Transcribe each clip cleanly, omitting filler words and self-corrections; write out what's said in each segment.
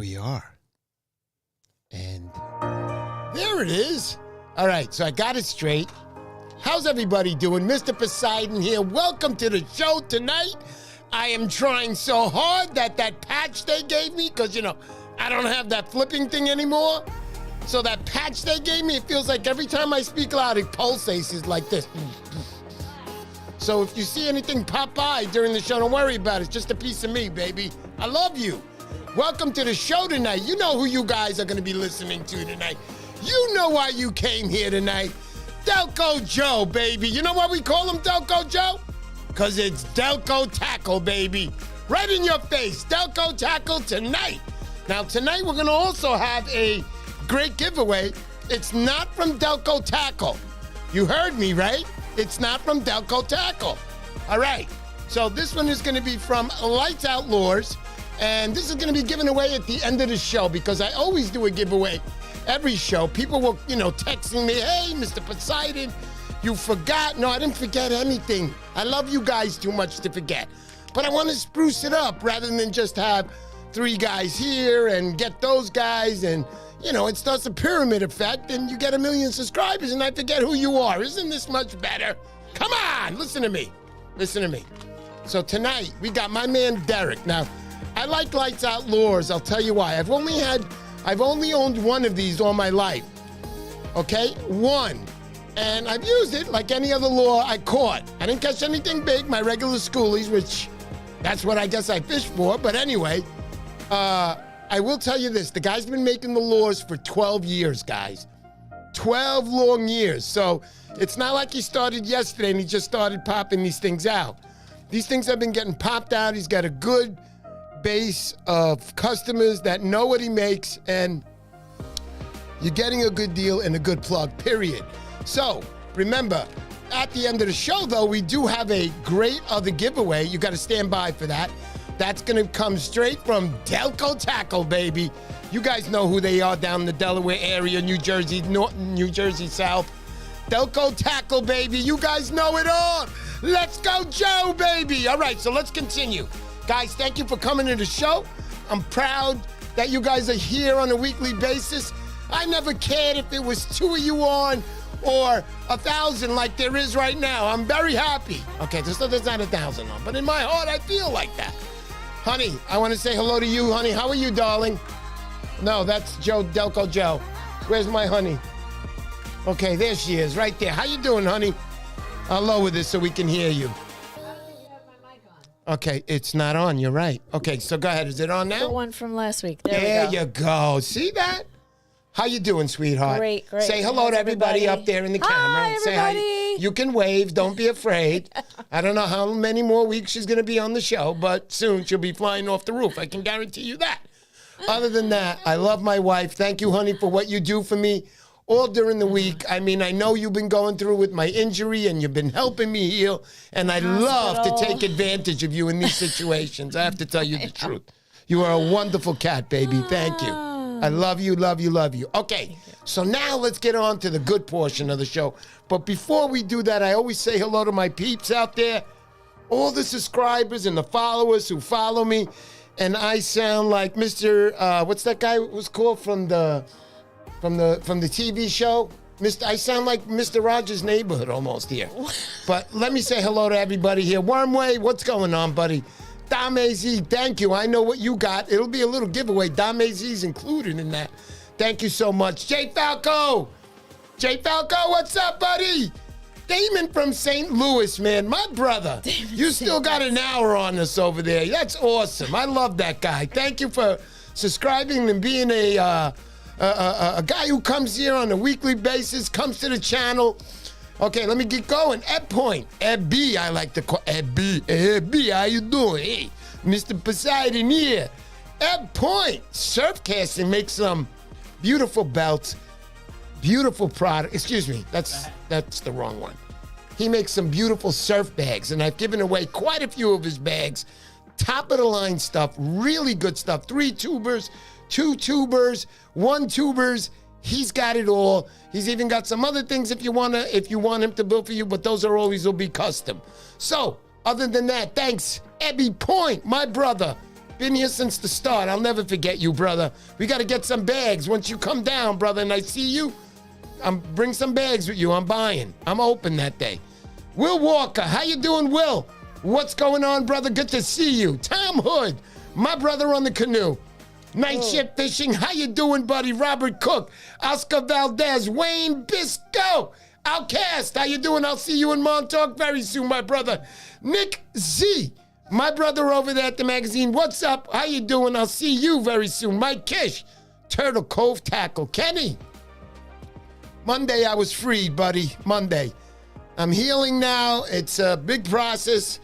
we are. And there it is. All right, so I got it straight. How's everybody doing? Mr. Poseidon here. Welcome to the show tonight. I am trying so hard that patch they gave me, because, you know, I don't have that flipping thing anymore. So that patch they gave me, it feels like every time I speak loud, it pulsates like this. So if you see anything pop by during the show, don't worry about it. It's just a piece of me, baby. I love you. Welcome to the show tonight. You know who you guys are going to be listening to tonight. You know why you came here tonight. Delco Joe, baby. You know why we call him Delco Joe? Because it's Delco Tackle, baby. Right in your face. Delco Tackle tonight. Now, tonight we're going to also have a great giveaway. It's not from Delco Tackle. You heard me, right? It's not from Delco Tackle. All right. So this one is going to be from Lights Outlaws. And this is going to be given away at the end of the show, because I always do a giveaway every show. People will, texting me, hey, Mr. Poseidon, you forgot. No, I didn't forget anything. I love you guys too much to forget. But I want to spruce it up rather than just have 3 guys here and get those guys. And, it starts a pyramid effect and you get 1 million subscribers and I forget who you are. Isn't this much better? Come on, listen to me. Listen to me. So tonight, we got my man Derek. Now, I like Lights Outlaws. I'll tell you why. I've only owned one of these all my life. Okay? One. And I've used it like any other lure I caught. I didn't catch anything big, my regular schoolies, which that's what I guess I fish for. But anyway, I will tell you this. The guy's been making the lures for 12 years, guys. 12 long years. So it's not like he started yesterday and he just started popping these things out. These things have been getting popped out. He's got a good base of customers that know what he makes, and you're getting a good deal and a good plug, period. So remember, at the end of the show, though, we do have a great other giveaway. You got to stand by for that. That's going to come straight from Delco Tackle, baby. You guys know who they are down in the Delaware area, New Jersey, New Jersey South. Delco Tackle, baby. You guys know it all. Let's go, Joe, baby. All right, so let's continue. Guys, thank you for coming to the show. I'm proud that you guys are here on a weekly basis. I never cared if it was 2 of you on or 1,000 like there is right now. I'm very happy. Okay, there's not 1,000 on, but in my heart, I feel like that. Honey, I want to say hello to you, honey. How are you, darling? No, that's Delco Joe. Where's my honey? Okay, there she is, right there. How you doing, honey? I'll lower this so we can hear you. Okay, it's not on. You're right. Okay, so go ahead. Is it on now? The one from last week. There we go. You go. See that? How you doing, sweetheart? Great. Say hello to everybody up there in the camera. Hi, everybody. Say hi. You can wave. Don't be afraid. I don't know how many more weeks she's going to be on the show, but soon she'll be flying off the roof. I can guarantee you that. Other than that, I love my wife. Thank you, honey, for what you do for me all during the week. I mean, I know you've been going through with my injury and you've been helping me heal, and I love to take advantage of you in these situations. I have to tell you the truth. You are a wonderful cat, baby. Thank you. I love you, love you, love you. Okay, so now let's get on to the good portion of the show. But before we do that, I always say hello to my peeps out there, all the subscribers and the followers who follow me, and I sound like Mr. What's that guy was called from the TV show? I sound like Mr. Rogers' Neighborhood almost here. But let me say hello to everybody here. Wormway, what's going on, buddy? Dame Z, thank you. I know what you got. It'll be a little giveaway. Dame Z's included in that. Thank you so much. Jay Falco, what's up, buddy? Damon from St. Louis, man, my brother. You still got an hour on us over there. That's awesome. I love that guy. Thank you for subscribing and being a guy who comes here on a weekly basis, comes to the channel. Okay, let me get going. Ed Point. Ed B, I like to call Ed B. Ed B, how you doing? Hey, Mr. Poseidon here. Ed Point. Surf casting makes some beautiful belts, beautiful product. Excuse me, that's the wrong one. He makes some beautiful surf bags, and I've given away quite a few of his bags. Top of the line stuff, really good stuff. 3 tubers, 2 tubers, 1 tubers. He's got it all. He's even got some other things if you want him to build for you, but those are always will be custom. So, other than that, thanks, Ebby Point, my brother. Been here since the start. I'll never forget you, brother. We got to get some bags. Once you come down, brother, and I see you, bring some bags with you. I'm buying. I'm open that day. Will Walker, how you doing, Will? What's going on, brother? Good to see you. Tom Hood, my brother on the canoe. Night shift fishing. How you doing, buddy? Robert Cook, Oscar Valdez, Wayne Bisco, Outcast. How you doing? I'll see you in Montauk very soon, my brother. Nick Z, my brother over there at the magazine. What's up? How you doing? I'll see you very soon. Mike Kish, Turtle Cove Tackle. Kenny, Monday I was freed, buddy. Monday. I'm healing now. It's a big process,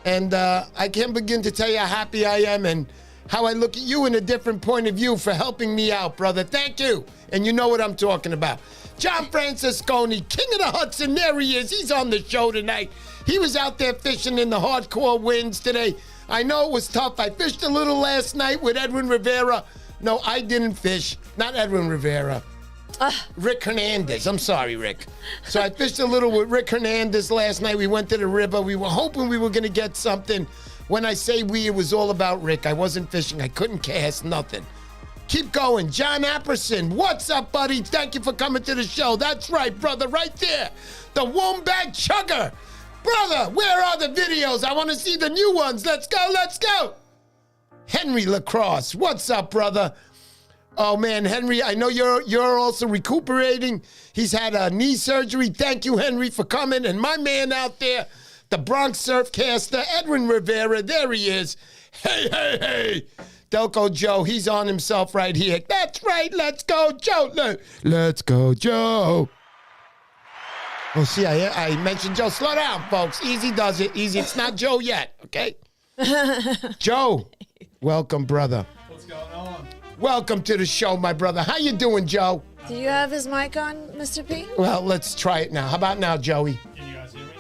and I can't begin to tell you how happy I am and how I look at you in a different point of view for helping me out, brother. Thank you. And you know what I'm talking about. John Francisconi, King of the Hudson, there he is. He's on the show tonight. He was out there fishing in the hardcore winds today. I know it was tough. I fished a little last night with Edwin Rivera. No, I didn't fish. Not Edwin Rivera. Rick Hernandez. I'm sorry, Rick. So I fished a little with Rick Hernandez last night. We went to the river. We were hoping we were going to get something. When I say we, it was all about Rick. I wasn't fishing. I couldn't cast, nothing. Keep going. John Apperson. What's up, buddy? Thank you for coming to the show. That's right, brother, right there. The Wombat Chugger. Brother, where are the videos? I want to see the new ones. Let's go, let's go. Henry Lacrosse. What's up, brother? Oh, man, Henry, I know you're also recuperating. He's had a knee surgery. Thank you, Henry, for coming. And my man out there, the Bronx Surfcaster, Edwin Rivera, there he is. Hey, hey, hey. Delco Joe, he's on himself right here. That's right, let's go, Joe. Let's go, Joe. Oh, see, I mentioned Joe. Slow down, folks. Easy does it. Easy. It's not Joe yet, okay? Joe, welcome, brother. What's going on? Welcome to the show, my brother. How you doing, Joe? Do you have his mic on, Mr. P? Well, let's try it now. How about now, Joey? Can you guys hear me?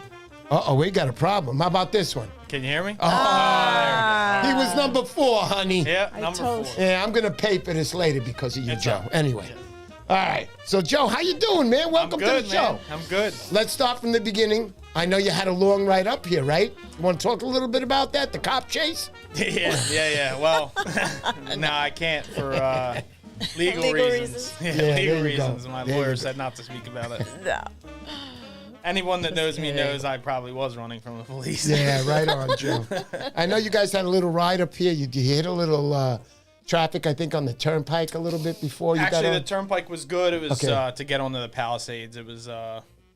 Uh-oh, we got a problem. How about this one? Can you hear me? He was number 4, honey. Yeah, number 4. Yeah, I'm going to pay for this later because of you, It's Joe. up. Anyway. Yeah. All right. So, Joe, how you doing, man? Welcome I'm good, to the show. man. I'm good. Let's start from the beginning. I know you had a long ride up here, right? You want to talk a little bit about that, the cop chase? Yeah. Well, no, I can't for legal reasons. Legal reasons. My lawyer said not to speak about it. No. Anyone that knows me knows I probably was running from the police. Yeah, right on, Joe. I know you guys had a little ride up here. You hit a little traffic, I think, on the turnpike a little bit before you got on. Actually, the turnpike was good. It was Okay. to get onto the Palisades. It was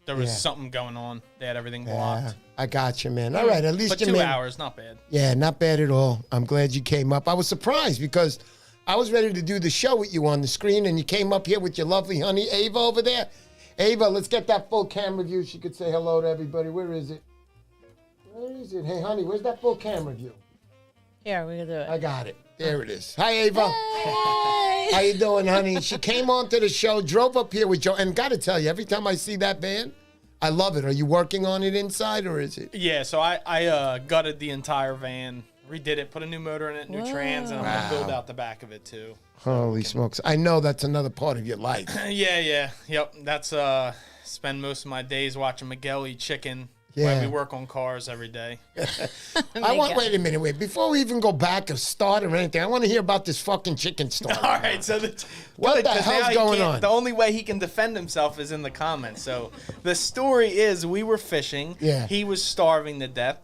there was something going on. They had everything blocked. I got you, man. All right, at least But you 2 made hours, not bad. Yeah, not bad at all. I'm glad you came up. I was surprised because I was ready to do the show with you on the screen, and you came up here with your lovely honey, Ava, over there. Ava, let's get that full camera view. She could say hello to everybody. Where is it? Where is it? Hey, honey, where's that full camera view? Here, we can do it. I got it. There it is. Hi, Ava. Hey. How you doing, honey? She came onto the show, drove up here with Joe, and got to tell you, every time I see that van, I love it. Are you working on it inside, or is it? Yeah, so I gutted the entire van, redid it, put a new motor in it, new trans, and I'm going to build out the back of it, too. Holy smokes. I know that's another part of your life. Yeah. Yep. That's spend most of my days watching Miguel eat chicken. Yeah. While we work on cars every day. Wait a minute, before we even go back or start or anything, I want to hear about this fucking chicken story. All right, so What the hell's going on? The only way he can defend himself is in the comments. So the story is we were fishing. Yeah. He was starving to death.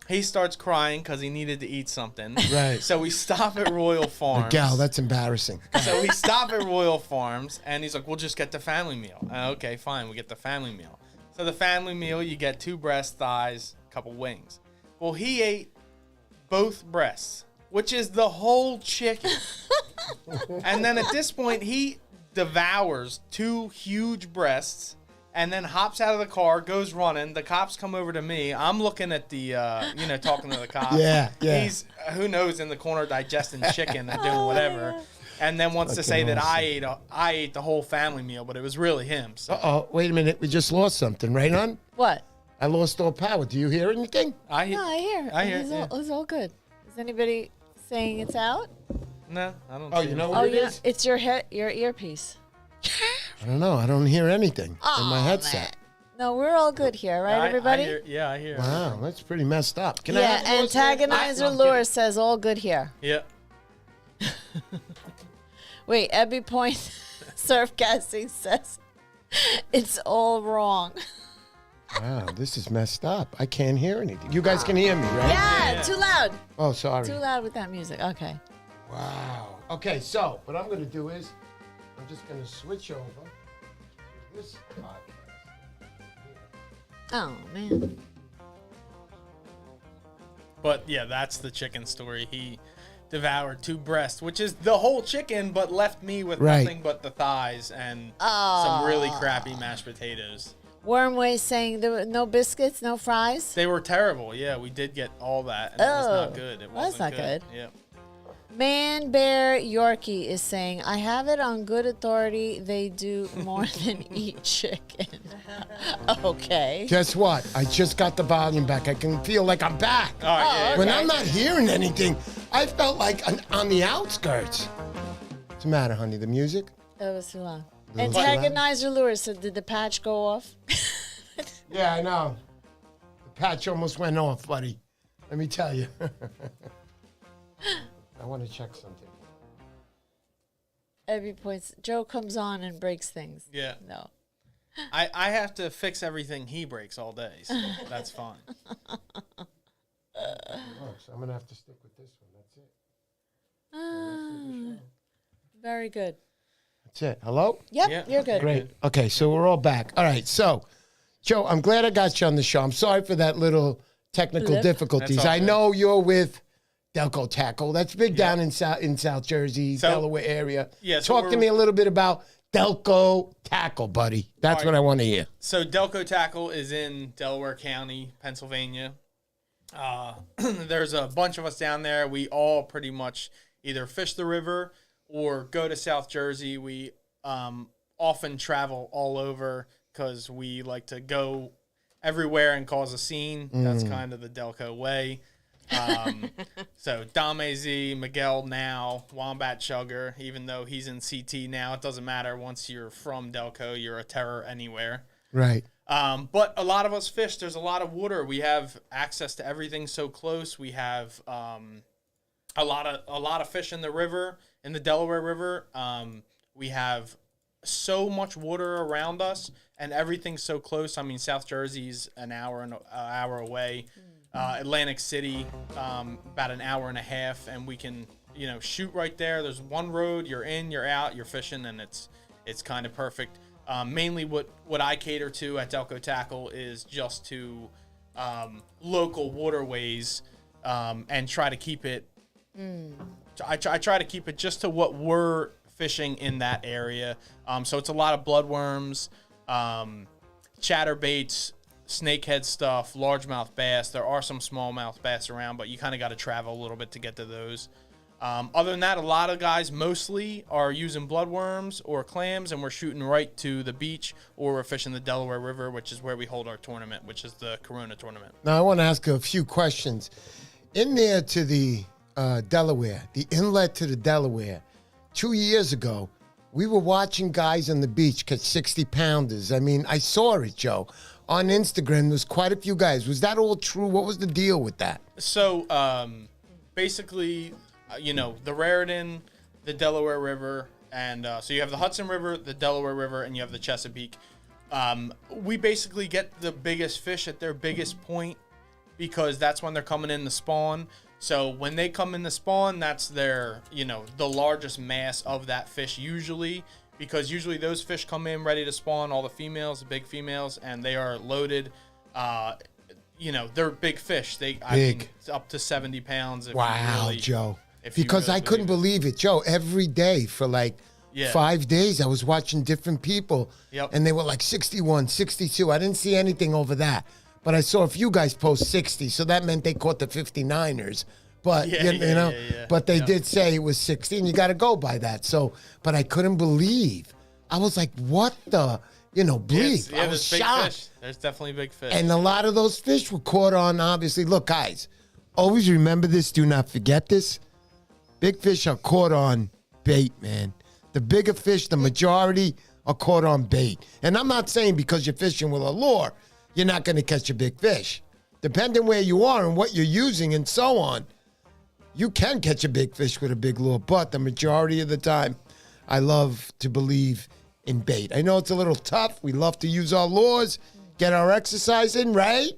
He starts crying because he needed to eat something. Right. So we stop at Royal Farms. Gal, that's embarrassing. So we stop at Royal Farms, and he's like, we'll just get the family meal. Okay, fine, we get the family meal. So the family meal, you get 2 breasts, thighs, a couple wings. Well, he ate both breasts, which is the whole chicken. And then at this point, he devours 2 huge breasts and then hops out of the car, goes running. The cops come over to me. I'm looking at the, talking to the cops. Yeah. He's, who knows, in the corner digesting chicken and doing whatever. And then wants to say that I ate the whole family meal, but it was really him. So. Uh-oh, wait a minute. We just lost something, right, hon? What? I lost all power. Do you hear anything? No, I hear. I hear. It's all good. Is anybody saying it's out? No, I don't. Oh, see you know it. what it is? It's your earpiece. I don't know. I don't hear anything in my Aw, headset. No, we're all good here, right, everybody? I hear. Wow, that's pretty messed up. Can I Yeah, have yours, man? antagonizer I'm lure kidding. says all good here. Yeah. Wait, Ebby Point Surf Casting says it's all wrong. Wow, this is messed up. I can't hear anything. You guys can hear me, right? Yeah, too loud. Oh, sorry. Too loud with that music. Okay. Wow. Okay, so what I'm going to do is I'm just going to switch over to this podcast. Oh, man. But yeah, that's the chicken story. He devoured 2 breasts, which is the whole chicken, but left me with Right. nothing but the thighs and some really crappy mashed potatoes. Wormway saying there were no biscuits, no fries. They were terrible. Yeah, we did get all that, and it was not good. It well, that's wasn't not good. Yeah. Man Bear Yorkie is saying, I have it on good authority. They do more than eat chicken. Okay. Guess what? I just got the volume back. I can feel like I'm back. All right. Yeah, When yeah. I'm not hearing anything, I felt like on the outskirts. What's the matter, honey? The music? That was too long. Little too loud? Antagonizer lure said, did the patch go off? Yeah, I know. The patch almost went off, buddy. Let me tell you. I want to check something. Every point, Joe comes on and breaks things. Yeah. No. I have to fix everything he breaks all day, so that's fine. Oh, so I'm going to have to stick with this one. That's it. Very good. That's it. Hello? Yep, Yeah. you're good. Great. Okay, so we're all back. All right, so, Joe, I'm glad I got you on the show. I'm sorry for that little technical Blip. difficulties. That's all I good. know you're with Delco Tackle. That's big down in South Jersey, So- Delaware area. Yeah, so Talk to we're- me a little bit about Delco Tackle, buddy. That's All what right. I want to hear. So Delco Tackle is in Delaware County, Pennsylvania. There's a bunch of us down there. We all pretty much either fish the river or go to South Jersey. We often travel all over because we like to go everywhere and cause a scene. That's kind of the Delco way. So Dame Z, Miguel now, Wombat Chugger, even though he's in CT now, it doesn't matter. Once you're from Delco, you're a terror anywhere. Right. But a lot of us fish. There's a lot of water. We have access to everything so close. We have a lot of fish in the river, in the Delaware River. We have so much water around us, and everything's so close. I mean, South Jersey's an hour away. Atlantic City, about an hour and a half, and we can shoot right there. There's one road. You're in, you're out, you're fishing, and it's kind of perfect. Mainly what I cater to at Delco Tackle is just to local waterways and try to keep it. I try to keep it just to what we're fishing in that area. So it's a lot of bloodworms, chatterbaits, snakehead stuff, largemouth bass. There are some smallmouth bass around, but you kind of got to travel a little bit to get to those. Other than that, a lot of guys mostly are using bloodworms or clams, and we're shooting right to the beach, or we're fishing the Delaware River, which is where we hold our tournament, which is the Corona tournament. Now, I want to ask a few questions. In there to the Delaware, the inlet to the Delaware, 2 years ago, we were watching guys on the beach catch 60-pounders. I mean, I saw it, Joe. On Instagram, there's quite a few guys. Was that all true? What was the deal with that? So, basically, the Raritan, the Delaware River, and so you have the Hudson River, the Delaware River, and you have the Chesapeake. We basically get the biggest fish at their biggest point because that's when they're coming in to spawn. So when they come in to spawn, that's their, the largest mass of that fish usually, because usually those fish come in ready to spawn, all the females, the big females, and they are loaded. They're big fish. I mean, it's up to 70 pounds. If Wow, you really, Joe. if you Because really I couldn't believe it. Joe, every day for like Yeah. 5 days, I was watching different people, Yep. and they were like 61, 62. I didn't see anything over that. But I saw a few guys post 60, so that meant they caught the 59ers. But, Yeah. but they Yep. did say it was 60, and you got to go by that. So, but I couldn't believe. I was like, what the, bleep. I was there's big shocked. fish. There's definitely big fish. And a lot of those fish were caught on, obviously. Look, guys, always remember this. Do not forget this. Big fish are caught on bait, man. The bigger fish, the majority, are caught on bait. And I'm not saying because you're fishing with a lure, you're not going to catch a big fish. Depending where you are and what you're using and so on, you can catch a big fish with a big lure. But the majority of the time, I love to believe in bait. I know it's a little tough. We love to use our lures, get our exercise in, right?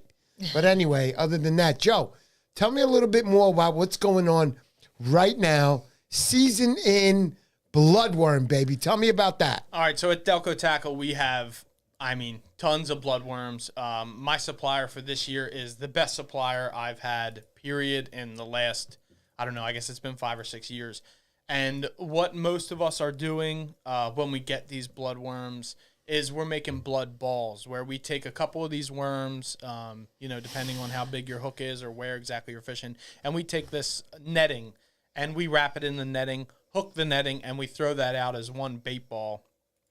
But anyway, other than that, Joe, tell me a little bit more about what's going on right now. Season in bloodworm, baby. Tell me about that. All right, so at Delco Tackle, we have, tons of bloodworms. My supplier for this year is the best supplier I've had, period, in the last, I guess it's been 5 or 6 years. And what most of us are doing when we get these bloodworms is we're making blood balls, where we take a couple of these worms, depending on how big your hook is or where exactly you're fishing, and we take this netting and we wrap it in the netting, hook the netting, and we throw that out as one bait ball.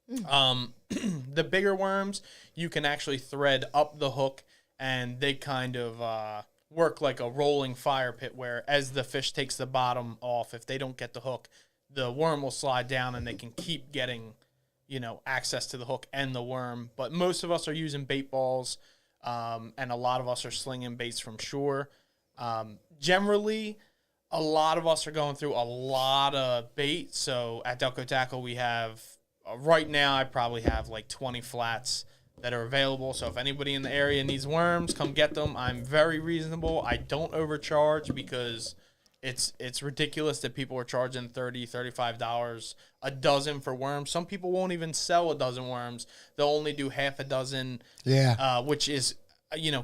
The bigger worms, you can actually thread up the hook, and they kind of work like a rolling fire pit, where as the fish takes the bottom off, if they don't get the hook, the worm will slide down and they can keep getting, access to the hook and the worm. But most of us are using bait balls, and a lot of us are slinging baits from shore. Generally, a lot of us are going through a lot of bait. So at Delco Tackle, we have, right now, I probably have like 20 flats that are available. So if anybody in the area needs worms, come get them. I'm very reasonable. I don't overcharge because it's ridiculous that people are charging $30, $35 a dozen for worms. Some people won't even sell a dozen worms. They'll only do half a dozen, which is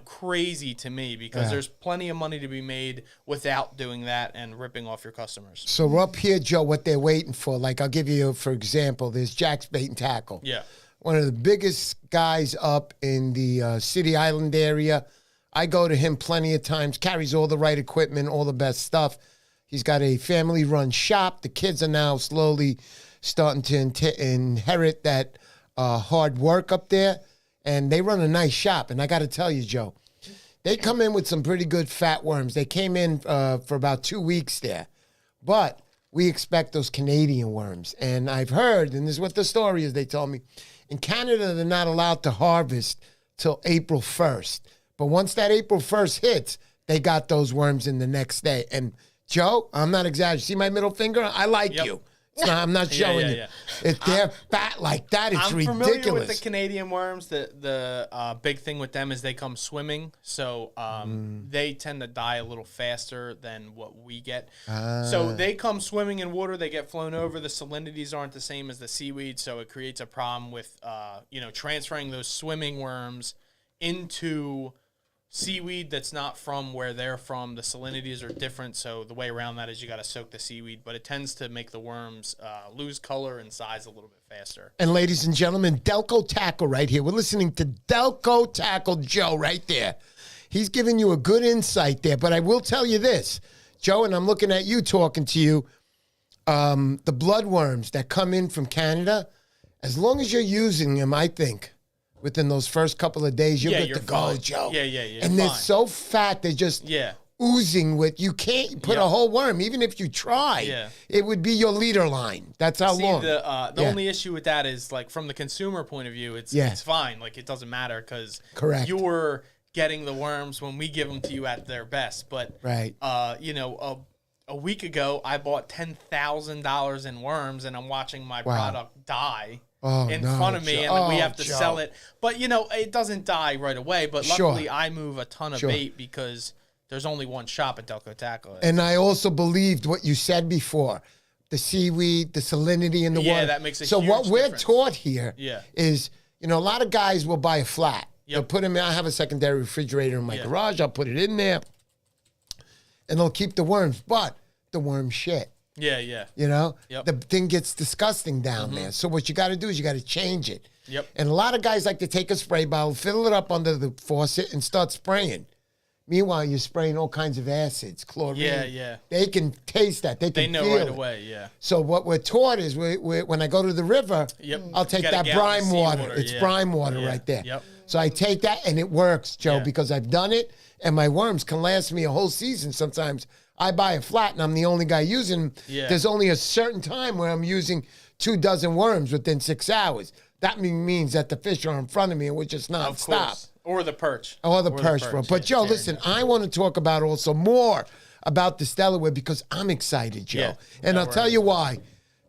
crazy to me, because there's plenty of money to be made without doing that and ripping off your customers. So up here, Joe, what they're waiting for, like I'll give you, for example, there's Jack's Bait and Tackle. Yeah. One of the biggest guys up in the City Island area. I go to him plenty of times, carries all the right equipment, all the best stuff. He's got a family-run shop. The kids are now slowly starting to inherit that hard work up there. And they run a nice shop. And I got to tell you, Joe, they come in with some pretty good fat worms. They came in for about 2 weeks there. But we expect those Canadian worms. And I've heard, and this is what the story is, they told me, in Canada, they're not allowed to harvest till April 1st. But once that April 1st hits, they got those worms in the next day. And, Joe, I'm not exaggerating. See my middle finger? I like you. I'm not showing you. If they're fat like that, it's ridiculous. I'm familiar with the Canadian worms. The big thing with them is they come swimming, so they tend to die a little faster than what we get. So they come swimming in water. They get flown over. The salinities aren't the same as the seaweed, so it creates a problem with transferring those swimming worms into seaweed that's not from where they're from. The salinities are different, so the way around that is you got to soak the seaweed, but it tends to make the worms lose color and size a little bit faster. And ladies and gentlemen, Delco Tackle right here. We're listening to Delco Tackle Joe right there. He's giving you a good insight there, but I will tell you this, Joe, and I'm looking at you talking to you, the bloodworms that come in from Canada, as long as you're using them, I think, within those first couple of days, you're good to go, Joe. Yeah. And they're so fat, they're just oozing with, you can't put a whole worm, even if you try. It would be your leader line. That's how long. The only issue with that is, like, from the consumer point of view, it's fine. Like, it doesn't matter because you're getting the worms when we give them to you at their best. But, a week ago, I bought $10,000 in worms, and I'm watching my product die. In front of me, and we have to sell it. But, it doesn't die right away. But luckily, I move a ton of bait because there's only one shop at Delco Tackle. And I also believed what you said before. The seaweed, the salinity in the water. Yeah, that makes a huge difference. So what we're difference. taught here is, a lot of guys will buy a flat. They'll put them in. I have a secondary refrigerator in my garage. I'll put it in there. And they'll keep the worms. But the worms shit. Yeah. The thing gets disgusting down there. So what you got to do is you got to change it. And a lot of guys like to take a spray bottle, fill it up under the faucet, and start spraying. Meanwhile, you're spraying all kinds of acids, chlorine. Yeah. They can taste that. They can know feel right it. away, So what we're taught is when I go to the river, I'll take that brine water. It's brine water right there. So I take that, and it works, Joe, because I've done it, and my worms can last me a whole season sometimes. I buy a flat, and I'm the only guy using them. There's only a certain time where I'm using 2 dozen worms within 6 hours. That means that the fish are in front of me and we're just Of nonstop. course. Or the perch. Or the perch, bro. But, Joe, tearing listen, it. I want to talk about also more about this Delaware because I'm excited, Joe. Yeah, and I'll Delaware tell is you why.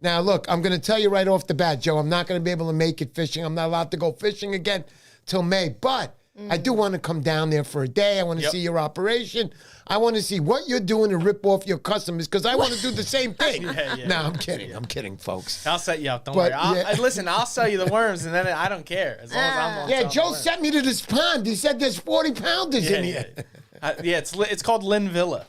Now, look, I'm going to tell you right off the bat, Joe, I'm not going to be able to make it fishing. I'm not allowed to go fishing again till May. But I do want to come down there for a day. I want to see your operation. I want to see what you're doing to rip off your customers because I want to do the same thing. No, I'm kidding. I'm kidding, folks. I'll set you up. Don't But, worry. yeah. Listen, I'll sell you the worms, and then I don't care as long as I'm on. Yeah, selling Joe the worms. sent me to this pond. He said there's 40-pounders in here. It's called Lynn Villa.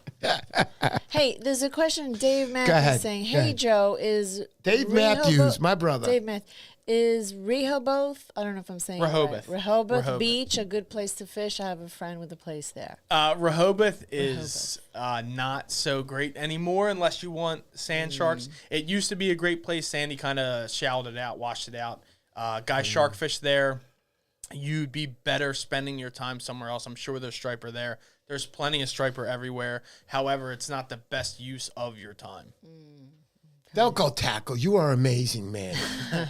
Hey, there's a question. Dave ahead. Matthews saying, Go "Hey ahead. Joe, is Dave Matthews, my brother. Dave Matthews, is Rehoboth? I don't know if I'm saying Rehoboth. it right. Rehoboth Rehoboth. Beach a good place to fish? I have a friend with a place there. Rehoboth is not so great anymore unless you want sand sharks. It used to be a great place. Sandy kind of shallowed it out, washed it out. Guy shark fish there. You'd be better spending your time somewhere else. I'm sure there's striper there. There's plenty of striper everywhere. However, it's not the best use of your time. Delco Tackle, you are amazing, man.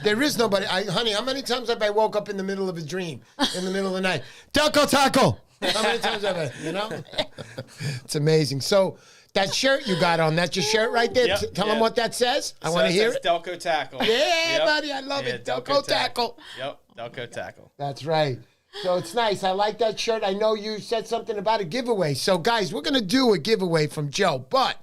There is nobody. Honey, how many times have I woke up in the middle of a dream, in the middle of the night? Delco Tackle! How many times have I, you know? It's amazing. So, that shirt you got on, that's your shirt right there? Yep, Tell them what that says. I want to hear it. Delco Tackle. Yeah, buddy, I love it. Delco Tackle. Yep, Delco Tackle. That's right. So it's nice. I like that shirt. I know you said something about a giveaway. So, guys, we're going to do a giveaway from Joe, but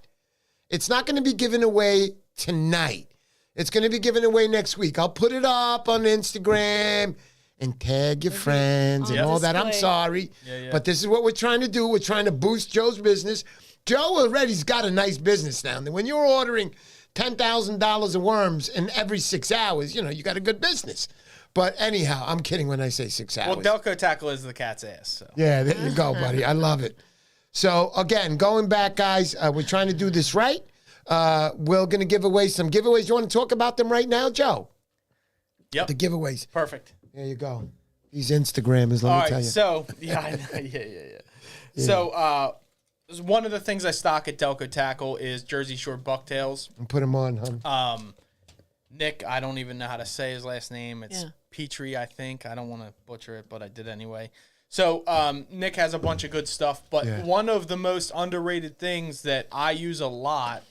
it's not going to be given away tonight. It's going to be given away next week. I'll put it up on Instagram and tag your friends and all that. I'm sorry. But this is what we're trying to do. We're trying to boost Joe's business. Joe already's got a nice business now. And when you're ordering $10,000 of worms in every 6 hours, you know, you got a good business. But anyhow, I'm kidding when I say 6 hours. Well, Delco Tackle is the cat's ass. So. Yeah, there you go, buddy. I love it. So, again, going back, guys, we're trying to do this right. We're going to give away some giveaways. You want to talk about them right now, Joe? Yep. The giveaways. Perfect. There you go. These Instagrammers, let All me right, tell you. so, yeah. So, one of the things I stock at Delco Tackle is Jersey Shore bucktails. And put them on, hon. Nick, I don't even know how to say his last name. It's Petrie, I think. I don't want to butcher it, but I did anyway. So Nick has a bunch of good stuff, but one of the most underrated things that I use a lot,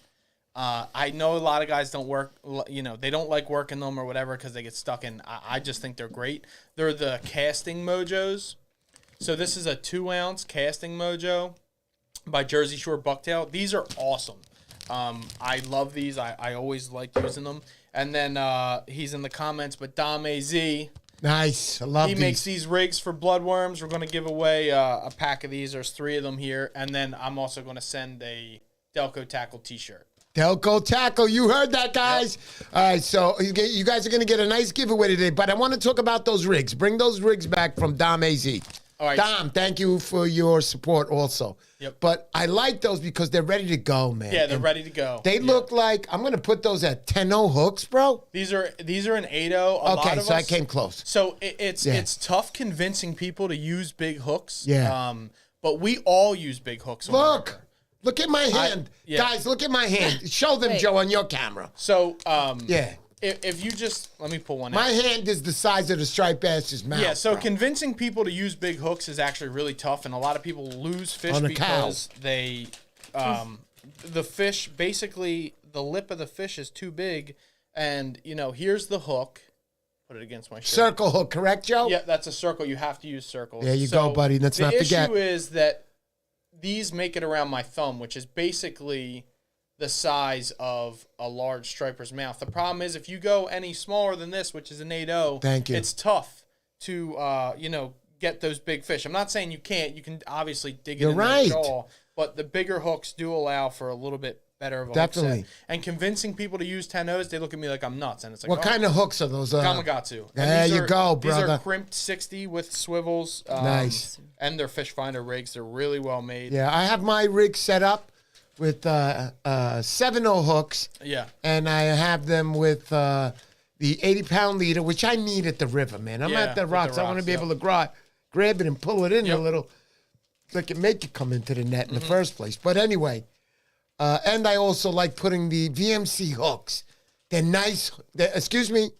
I know a lot of guys don't work, you know, they don't like working them or whatever because they get stuck in. I just think they're great. They're the casting mojos. So this is a 2-ounce casting mojo by Jersey Shore Bucktail. These are awesome. I love these. I always like using them. And then he's in the comments, but Dom AZ. Nice. I love He these. makes these rigs for bloodworms. We're going to give away a pack of these. There's 3 of them here. And then I'm also going to send a Delco Tackle t-shirt. Delco Tackle. You heard that, guys. Yep. All right, so you guys are going to get a nice giveaway today, but I want to talk about those rigs. Bring those rigs back from Dom AZ. All right. Dom, thank you for your support also. Yep. But I like those because they're ready to go, man. Yeah, they're And ready to go. they look like, I'm going to put those at 10-0 hooks, bro. These are an 8-0. Okay, so I came close. So it's tough convincing people to use big hooks. Yeah. But we all use big hooks. Look at my hand. Guys, look at my hand. Show them, Joe, on your camera. So, yeah. If you just, let me pull one My out. hand is the size of the striped bass's mouth. Yeah, so bro. convincing people to use big hooks is actually really tough, and a lot of people lose fish On a because they, the fish, basically, the lip of the fish is too big, and, you know, here's the hook. Put it against my shirt. Circle hook, correct, Joe? Yeah, that's a circle. You have to use circles. There you go, buddy. Let's not forget. The issue is that these make it around my thumb, which is basically the size of a large striper's mouth. The problem is if you go any smaller than this, which is an 8-0, Thank you. it's tough to, get those big fish. I'm not saying you can't. You can obviously dig it in the jaw, but the bigger hooks do allow for a little bit better of a hook set. And convincing people to use 10-0s, they look at me like I'm nuts. And it's like, what kind of hooks are those? Kamagatsu. There you go, brother. These are crimped 60 with swivels. Nice. And they're fish finder rigs. They're really well made. Yeah, I have my rig set up with 7-0 hooks. Yeah. And I have them with the 80-pound leader, which I need at the river, man. I'm at the rocks. I want to be able to grab it and pull it in a little, like it make it come into the net in the first place. But anyway, and I also like putting the VMC hooks. They're nice. Excuse me.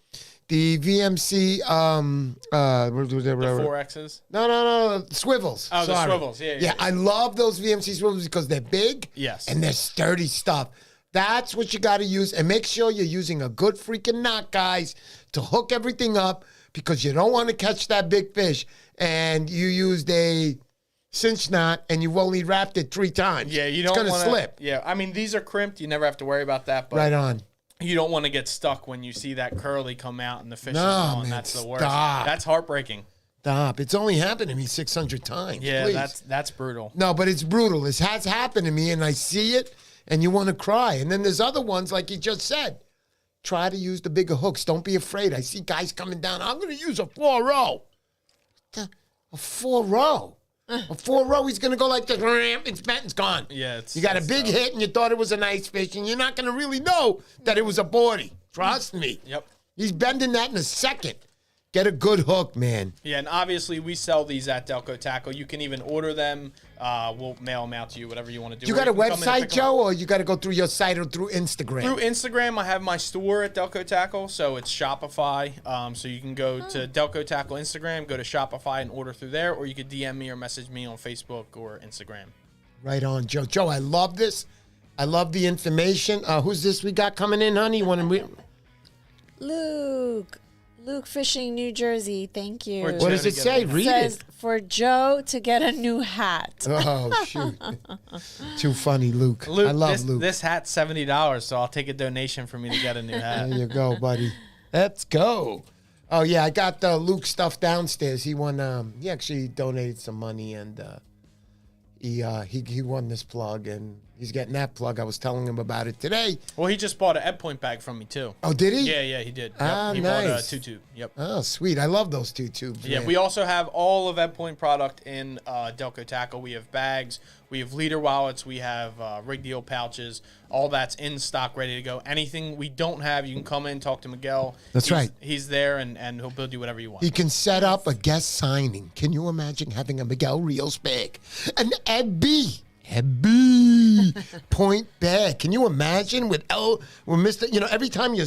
The VMC, The 4Xs. No, swivels. Oh, the Sorry. swivels. Yeah. I love those VMC swivels because they're big. Yes. And they're sturdy stuff. That's what you got to use. And make sure you're using a good freaking knot, guys, to hook everything up because you don't want to catch that big fish. And you used a cinch knot and you've only wrapped it 3 times. Yeah, you don't want to slip. Yeah, I mean, these are crimped. You never have to worry about that. But Right on. you don't want to get stuck when you see that curly come out and the fish is No, gone. man, That's the worst. stop. That's heartbreaking. Stop. It's only happened to me 600 times. Yeah, Please. that's brutal. No, but it's brutal. It has happened to me, and I see it, and you want to cry. And then there's other ones, like you just said. Try to use the bigger hooks. Don't be afraid. I see guys coming down. I'm going to use a 4-row. A 4-row? A 4-row, he's going to go like this. It's bent, it's gone. Yeah, you got a big hit, and you thought it was a nice fish, and you're not going to really know that it was a 40. Trust me. Yep. He's bending that in a second. Get a good hook, man. Yeah, and obviously we sell these at Delco Tackle. You can even order them. We'll mail them out to you, whatever you want to do. You got a website, Joe, or you got to go through your site or through Instagram? Through Instagram, I have my store at Delco Tackle, so it's Shopify. So you can go to Delco Tackle Instagram, go to Shopify and order through there, or you could DM me or message me on Facebook or Instagram. Right on, Joe. Joe, I love this. I love the information. Who's this we got coming in, honey? Luke Fishing, New Jersey. Thank you. What does it say? Read says, it. for Joe to get a new hat. Oh, shoot. Too funny, Luke. I love Luke. This hat's $70, so I'll take a donation for me to get a new hat. There you go, buddy. Let's go. Oh, yeah, I got Luke stuff downstairs. He won. He actually donated some money, and he won this plug, and he's getting that plug. I was telling him about it today. Well, he just bought an Ed Point bag from me, too. Oh, did he? Yeah, he did. Ah, He nice. bought a 2-tube. Yep. Oh, sweet. I love those 2 tubes. Yeah, man. we also have all of Ed Point product in Delco Tackle. We have bags, we have leader wallets, we have rig deal pouches. All that's in stock, ready to go. Anything we don't have, you can come in, talk to Miguel. That's right. He's there, and he'll build you whatever you want. He can set up a guest signing. Can you imagine having a Miguel Rios bag? An Ed B Point bag. Can you imagine with Mr. You know, every time you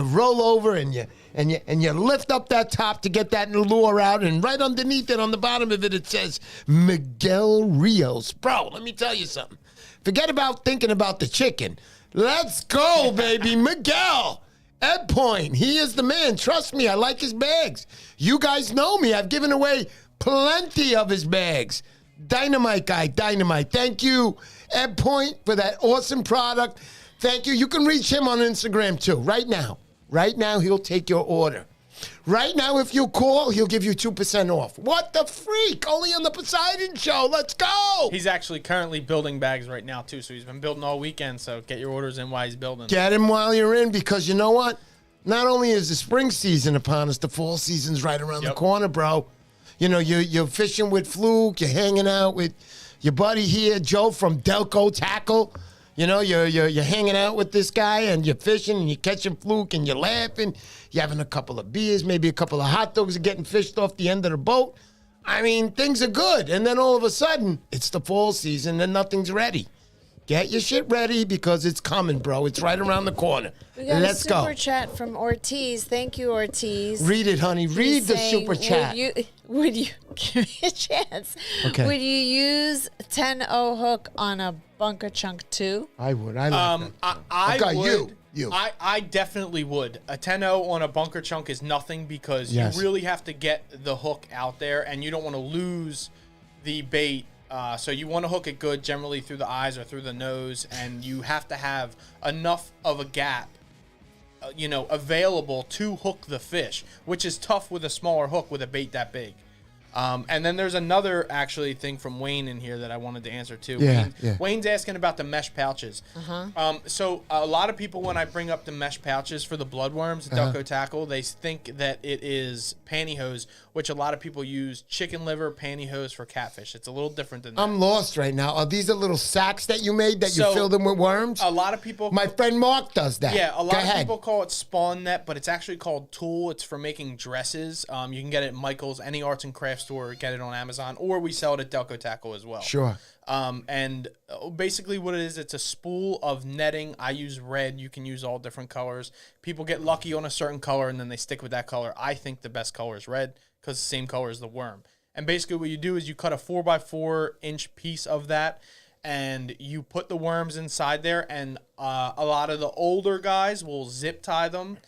roll over and you lift up that top to get that lure out, and right underneath it on the bottom of it, it says Miguel Rios. Bro, let me tell you something. Forget about thinking about the chicken. Let's go, baby. Miguel. Ed Point. He is the man. Trust me. I like his bags. You guys know me. I've given away plenty of his bags. Dynamite guy, dynamite. Thank you, Ed Point, for that awesome product. Thank you. You can reach him on Instagram, too, right now. Right now, he'll take your order. Right now, if you call, he'll give you 2% off. What the freak? Only on the Poseidon Show. Let's go. He's actually currently building bags right now, too, so he's been building all weekend, so get your orders in while he's building. Get him while you're in, because you know what? Not only is the spring season upon us, the fall season's right around the corner, bro. You know, you're fishing with Fluke, you're hanging out with your buddy here, Joe from Delco Tackle. You know, you're hanging out with this guy, and you're fishing, and you're catching Fluke, and you're laughing. You're having a couple of beers, maybe a couple of hot dogs, are getting fished off the end of the boat. I mean, things are good. And then all of a sudden, it's the fall season, and nothing's ready. Get your shit ready because it's coming, bro. It's right around the corner. We got Let's a super go. chat from Ortiz. Thank you, Ortiz. Read it, honey. Read He's the saying, super chat. Would you give me a chance? Okay. Would you use 10-0 hook on a bunker chunk too? I would. I like that. I Okay, would. you. I definitely would. A 10-0 on a bunker chunk is nothing because Yes. you really have to get the hook out there, and you don't want to lose the bait. So you want to hook it good, generally through the eyes or through the nose, and you have to have enough of a gap, available to hook the fish, which is tough with a smaller hook with a bait that big. And then there's another actually thing from Wayne in here that I wanted to answer too. Yeah. Wayne's asking about the mesh pouches. So a lot of people, when I bring up the mesh pouches for the bloodworms at Delco Tackle, they think that it is pantyhose, which a lot of people use chicken liver pantyhose for catfish. It's a little different than that. I'm lost right now. Are these the little sacks that you made that you So, fill them with worms? A lot of people... My friend Mark does that. Yeah, a lot Go of ahead. people call it spawn net, but it's actually called Tool. It's for making dresses. You can get it at Michael's, any arts and crafts store, get it on Amazon, or we sell it at Delco Tackle as well. Sure. And basically what it is, it's a spool of netting. I use red. You can use all different colors. People get lucky on a certain color, and then they stick with that color. I think the best color is red because the same color as the worm. And basically what you do is you cut a 4x4-inch piece of that, and you put the worms inside there. And a lot of the older guys will zip tie them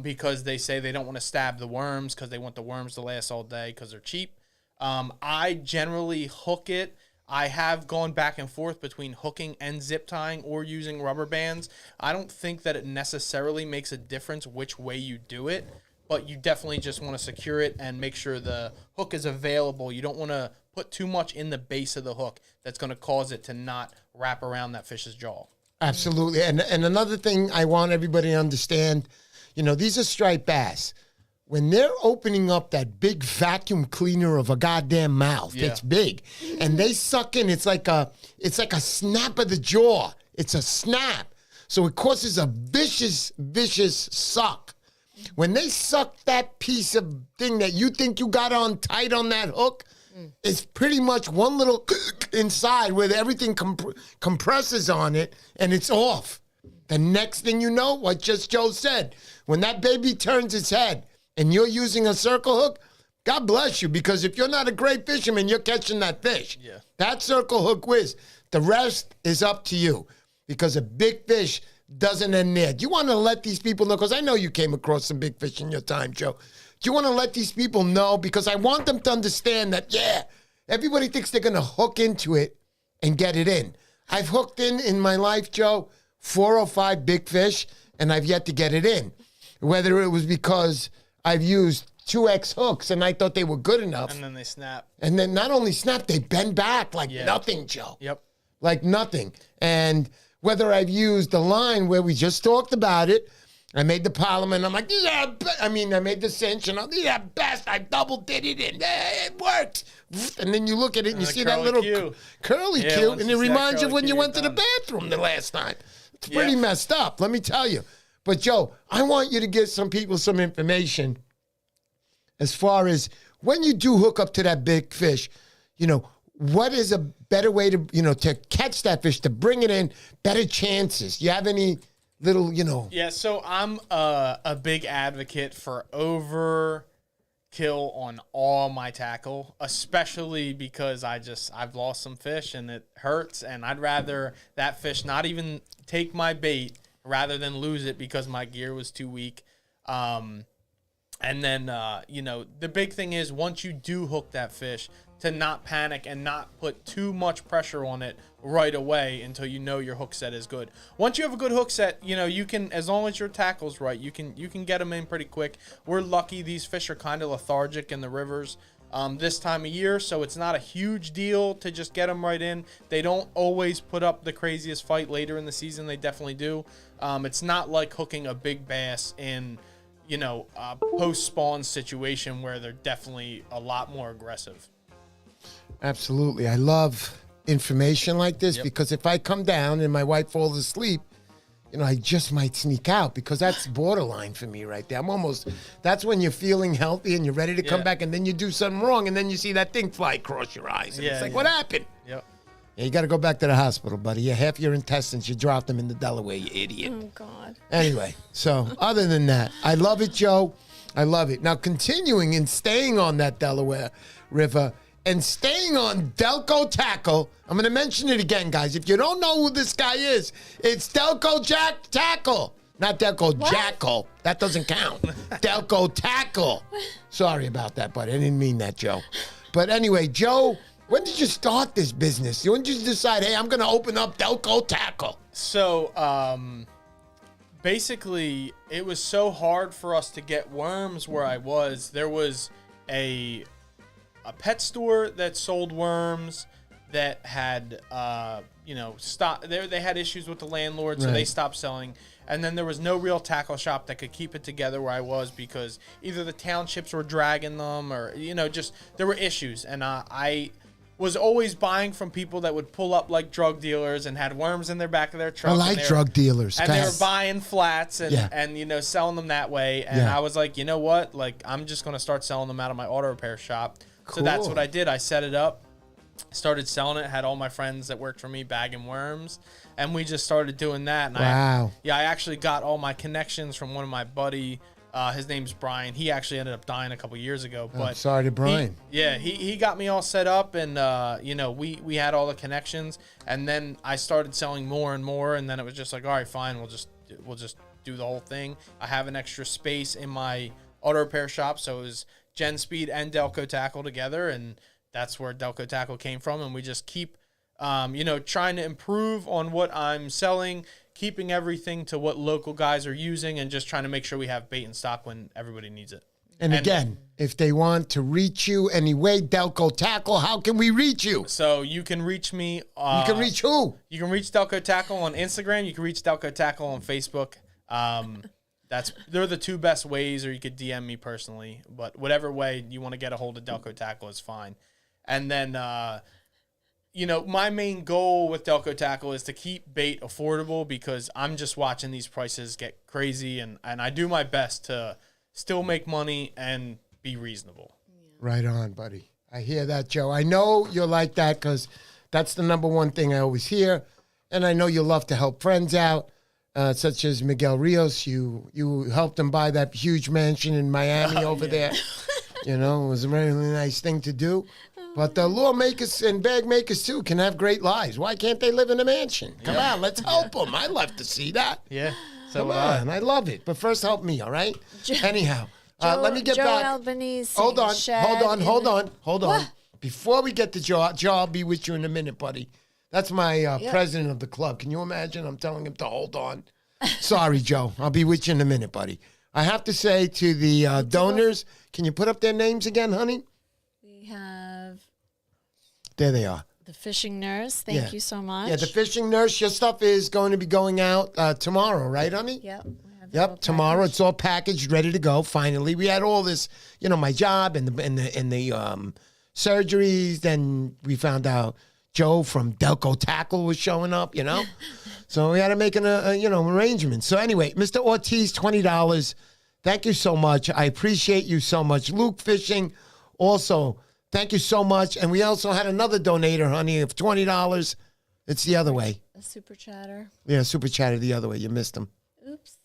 because they say they don't want to stab the worms because they want the worms to last all day because they're cheap. I generally hook it. I have gone back and forth between hooking and zip tying or using rubber bands. I don't think that it necessarily makes a difference which way you do it, but you definitely just want to secure it and make sure the hook is available. You don't want to put too much in the base of the hook that's going to cause it to not wrap around that fish's jaw. Absolutely. And another thing I want everybody to understand, these are striped bass. When they're opening up that big vacuum cleaner of a goddamn mouth, it's big, and they suck in. It's like a snap of the jaw. It's a snap, so it causes a vicious suck. When they suck that piece of thing that you think you got on tight on that hook, it's pretty much one little inside where everything compresses on it, and it's off. The next thing you know, what just Joe said, when that baby turns its head, and you're using a circle hook, God bless you, because if you're not a great fisherman, you're catching that fish. Yeah. That circle hook whiz. The rest is up to you, because a big fish doesn't end there. Do you want to let these people know, because I know you came across some big fish in your time, Joe. Do you want to let these people know, because I want them to understand that, everybody thinks they're going to hook into it and get it in. I've hooked in my life, Joe, 4 or 5 big fish, and I've yet to get it in. Whether it was because I've used 2X hooks, and I thought they were good enough. And then they snap. And then not only snap, they bend back like nothing, Joe. Yep. Like nothing. And whether I've used the line where we just talked about it, I made the polymer, I'm like, I made the cinch, and these are best. I double-did it, and it worked. And then you look at it, and you see that little curly Q, and it reminds you of when you went to the bathroom the last time. It's pretty messed up, let me tell you. But, Joe, I want you to give some people some information as far as when you do hook up to that big fish, what is a better way to, to catch that fish, to bring it in, better chances? You have any little, Yeah, so I'm a big advocate for overkill on all my tackle, especially because I've lost some fish and it hurts, and I'd rather that fish not even take my bait rather than lose it because my gear was too weak. And then, the big thing is once you do hook that fish, to not panic and not put too much pressure on it right away until you know your hook set is good. Once you have a good hook set, you can, as long as your tackle's right, you can get them in pretty quick. We're lucky these fish are kind of lethargic in the rivers this time of year, so it's not a huge deal to just get them right in. They don't always put up the craziest fight later in the season. They definitely do. It's not like hooking a big bass in, a post-spawn situation where they're definitely a lot more aggressive. Absolutely. I love information like this because if I come down and my wife falls asleep, I just might sneak out because that's borderline for me right there. That's when you're feeling healthy and you're ready to come back, and then you do something wrong, and then you see that thing fly across your eyes. And it's like, what happened? Yep. Yeah, you got to go back to the hospital, buddy. Half your intestines, you dropped them in the Delaware, you idiot. Oh, God. Anyway, so other than that, I love it, Joe. I love it. Now, continuing and staying on that Delaware River and staying on Delco Tackle, I'm going to mention it again, guys. If you don't know who this guy is, it's Delco Tackle. Not Delco Jackal. That doesn't count. Delco Tackle. Sorry about that, buddy. I didn't mean that, Joe. But anyway, Joe, when did you start this business? When did you decide, hey, I'm going to open up Delco Tackle? So, basically, it was so hard for us to get worms where I was. There was a pet store that sold worms that had, stopped. They had issues with the landlord, so they stopped selling. And then there was no real tackle shop that could keep it together where I was because either the townships were dragging them or, just there were issues. And I was always buying from people that would pull up like drug dealers and had worms in their back of their truck. I like drug dealers. And they were buying flats and selling them that way. And I was like, you know what? Like, I'm just going to start selling them out of my auto repair shop. Cool. So that's what I did. I set it up. started selling it. Had all my friends that worked for me bagging worms, and we just started doing that. And Wow. I actually got all my connections from one of my buddy. His name's Brian. He actually ended up dying a couple years ago. But sorry to Brian. He got me all set up, and we had all the connections, and then I started selling more and more, and then it was just like, all right, fine, we'll just do the whole thing. I have an extra space in my auto repair shop, so it was Gen Speed and Delco Tackle together, and that's where Delco Tackle came from, and we just keep trying to improve on what I'm selling, keeping everything to what local guys are using, and just trying to make sure we have bait in stock when everybody needs it. And again, if they want to reach you anyway, Delco Tackle, how can we reach you? So you can reach me. You can reach who? You can reach Delco Tackle on Instagram. You can reach Delco Tackle on Facebook. They're the two best ways, or you could DM me personally. But whatever way you want to get a hold of Delco Tackle is fine. And then, my main goal with Delco Tackle is to keep bait affordable, because I'm just watching these prices get crazy, and I do my best to still make money and be reasonable. Right on, buddy. I hear that, Joe. I know you're like that, because that's the number one thing I always hear. And I know you love to help friends out, such as Miguel Rios. You helped him buy that huge mansion in Miami over there. It was a really nice thing to do. But the lawmakers and bag makers, too, can have great lives. Why can't they live in a mansion? Come on, let's help them. I love to see that. Yeah. So Come on, I love it. But first, help me, all right? Anyhow, let me get Joe back. Albanese. Hold on. What? Before we get to Joe, I'll be with you in a minute, buddy. That's my president of the club. Can you imagine? I'm telling him to hold on. Sorry, Joe. I'll be with you in a minute, buddy. I have to say to the donors, can you put up their names again, honey? We have... There they are. The Fishing Nurse. Thank you so much. Yeah, the Fishing Nurse. Your stuff is going to be going out tomorrow, right, honey? Yep. Yep, tomorrow it's all packaged, ready to go. Finally, we had all this, my job and the surgeries. Then we found out Joe from Delco Tackle was showing up. So we had to make an arrangement. So anyway, Mr. Ortiz, $20. Thank you so much. I appreciate you so much. Luke Fishing, also, thank you so much. And we also had another donator, honey, of $20. It's the other way. A super chatter. Yeah, super chatter the other way. You missed him. Oops.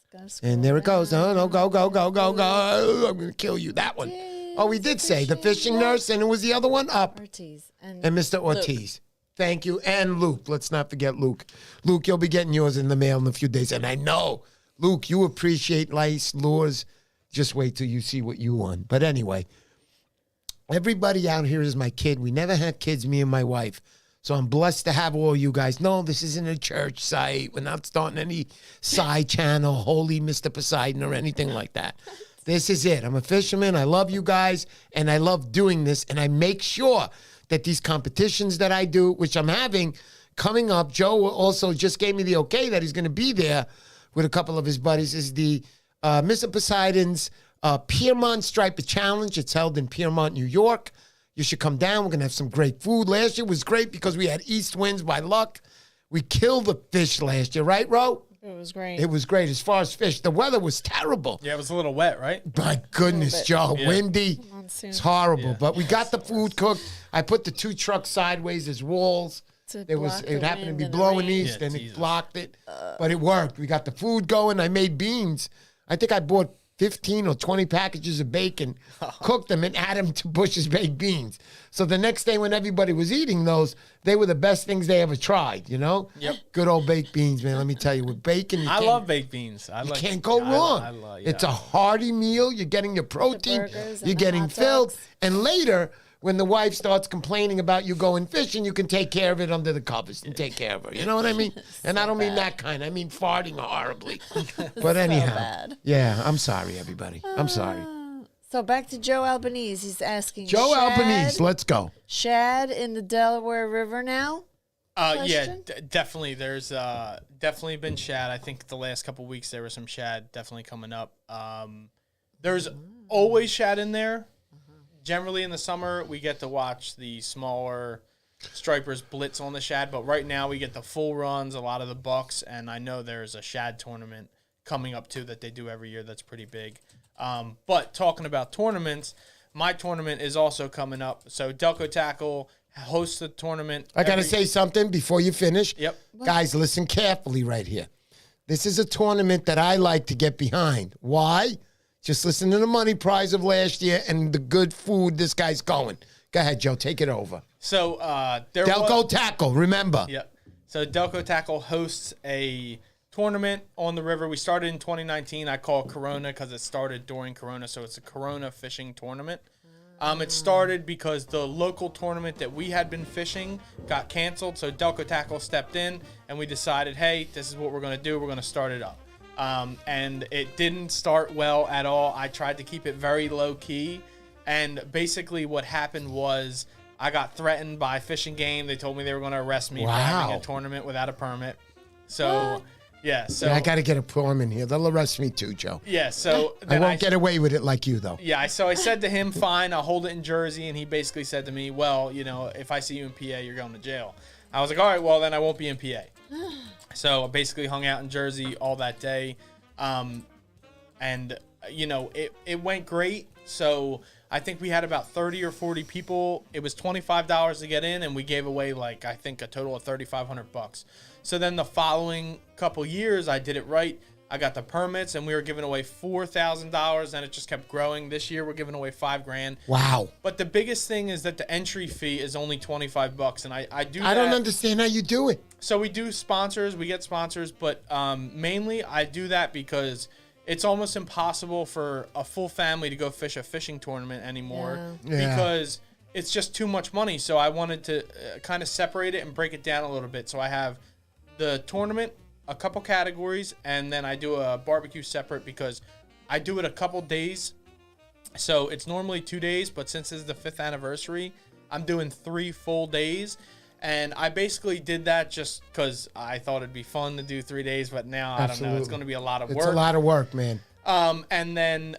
And there it goes. No, go. I'm going to kill you. That one. Oh, we did say the Fishing Nurse, and it was the other one up. Ortiz. And Mr. Ortiz. Thank you. And Luke. Let's not forget Luke. Luke, you'll be getting yours in the mail in a few days. And I know, Luke, you appreciate lice, lures. Just wait till you see what you won. But anyway, everybody out here is my kid. We never had kids, me and my wife. So I'm blessed to have all you guys. No, this isn't a church site. We're not starting any side channel, Holy Mr. Poseidon or anything like that. This is it. I'm a fisherman. I love you guys, and I love doing this. And I make sure that these competitions that I do, which I'm having coming up, Joe also just gave me the okay that he's going to be there with a couple of his buddies, is the Mr. Poseidon's Piermont Striper Challenge. It's held in Piermont, New York. You should come down. We're going to have some great food. Last year was great because we had east winds by luck. We killed the fish last year, right, Ro? It was great. It was great as far as fish. The weather was terrible. Yeah, it was a little wet, right? My goodness, Joe. Yeah. Windy. Monsoon. It's horrible. Yeah. But we got the food cooked. I put the 2 trucks sideways as walls. To It block the happened to wind be and the blowing rain. east, Yeah, and it Jesus. blocked it. But it worked. We got the food going. I made beans. I think I bought 15 or 20 packages of bacon, cooked them, and add them to Bush's baked beans. So the next day when everybody was eating those, they were the best things they ever tried, Yep. Good old baked beans, man. Let me tell you, with bacon, I love baked beans. you can't go wrong. It's a hearty meal. You're getting your protein. burgers and You're the getting hot filled. dogs. And later, when the wife starts complaining about you going fishing, you can take care of it under the covers and take care of her. You know what I mean? And I don't mean that kind. I mean farting horribly. But anyhow, bad. yeah, I'm sorry, everybody. I'm sorry. So back to Joe Albanese. He's asking Joe Shad, Albanese, let's go. Shad in the Delaware River now? Yeah, Question? definitely. There's definitely been shad. I think the last couple weeks there was some shad definitely coming up. There's always shad in there. Generally in the summer, we get to watch the smaller stripers blitz on the shad, but right now we get the full runs, a lot of the bucks, and I know there's a shad tournament coming up too that they do every year that's pretty big. But talking about tournaments, my tournament is also coming up. So Delco Tackle host the tournament. I got to say something before you finish. Yep. Guys, listen carefully right here. This is a tournament that I like to get behind. Why? Just listen to the money prize of last year and the good food this guy's going. Go ahead, Joe. Take it over. So Delco Tackle, remember. Yeah. So Delco Tackle hosts a tournament on the river. We started in 2019. I call it Corona because it started during Corona, so it's a Corona fishing tournament. It started because the local tournament that we had been fishing got canceled, so Delco Tackle stepped in, and we decided, hey, this is what we're going to do. We're going to start it up. And it didn't start well at all. I tried to keep it very low-key, and basically what happened was I got threatened by Fish and Game. They told me they were going to arrest me for having a tournament without a permit. So... Yeah, so I got to get a permit here. They'll arrest me too, Joe. Yeah, so I won't get away with it like you, though. Yeah, so I said to him, fine, I'll hold it in Jersey, and he basically said to me, well, you know, if I see you in PA, you're going to jail. I was like, all right, well, then I won't be in PA. So I basically hung out in Jersey all that day, and, you know, it went great. So I think we had about 30 or 40 people. It was $25 to get in, and we gave away, like, I think a total of $3,500. So then the following couple years, I did it right. I got the permits, and we were giving away $4,000, and it just kept growing. This year, we're giving away $5,000. Wow! But the biggest thing is that the entry fee is only $25, and I do. I don't understand how you do it. So we do sponsors, we get sponsors, but mainly I do that because it's almost impossible for a full family to go fish a fishing tournament anymore because it's just too much money. So I wanted to kind of separate it and break it down a little bit. So I have the tournament, a couple categories, and then I do a barbecue separate because I do it a couple days. So it's normally 2 days, but since it's the 5th anniversary, I'm doing 3 full days. And I basically did that just because I thought it'd be fun to do 3 days, but now I don't know. It's going to be a lot of work. It's a lot of work, man. And then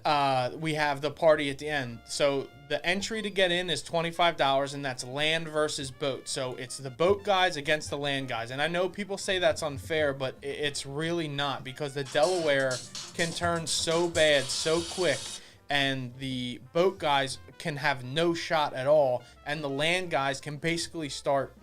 we have the party at the end. So the entry to get in is $25, and that's land versus boat. So it's the boat guys against the land guys. And I know people say that's unfair, but it's really not because the Delaware can turn so bad so quick, and the boat guys can have no shot at all, and the land guys can basically start,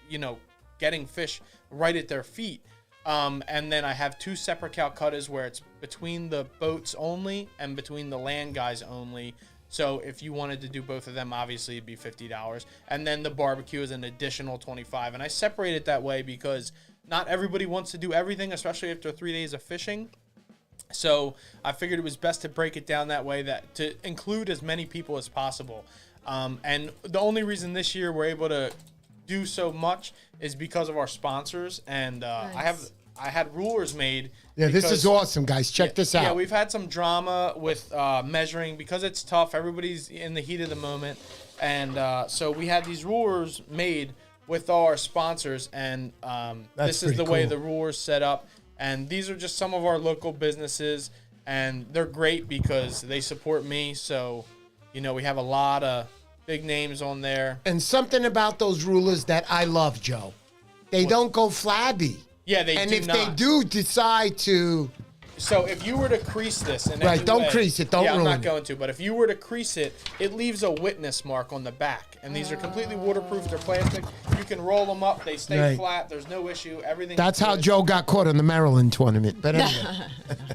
you know, getting fish right at their feet. And then I have 2 separate Calcuttas where it's between the boats only and between the land guys only. So if you wanted to do both of them, obviously it'd be $50. And then the barbecue is an additional $25. And I separate it that way because not everybody wants to do everything, especially after 3 days of fishing. So I figured it was best to break it down that way, that to include as many people as possible. And the only reason this year we're able to do so much is because of our sponsors, and Nice. I had rulers made. Yeah, this is awesome, guys. Check this out. Yeah, we've had some drama with measuring because it's tough. Everybody's in the heat of the moment, and so we had these rulers made with our sponsors, and this is the way the rulers set up. And these are just some of our local businesses, and they're great because they support me. So, you know, we have a lot of big names on there. And something about those rulers that I love, Joe. They don't go flabby. Yeah, they and do if not. they do decide to... So if you were to crease this in Right, any don't way- crease it, don't I'm ruin not it. going to, but if you were to crease it, it leaves a witness mark on the back. And these are completely waterproof. They're plastic. You can roll them up. They stay Right. flat. There's no issue. Everything. That's how Joe got caught in the Maryland tournament. But anyway,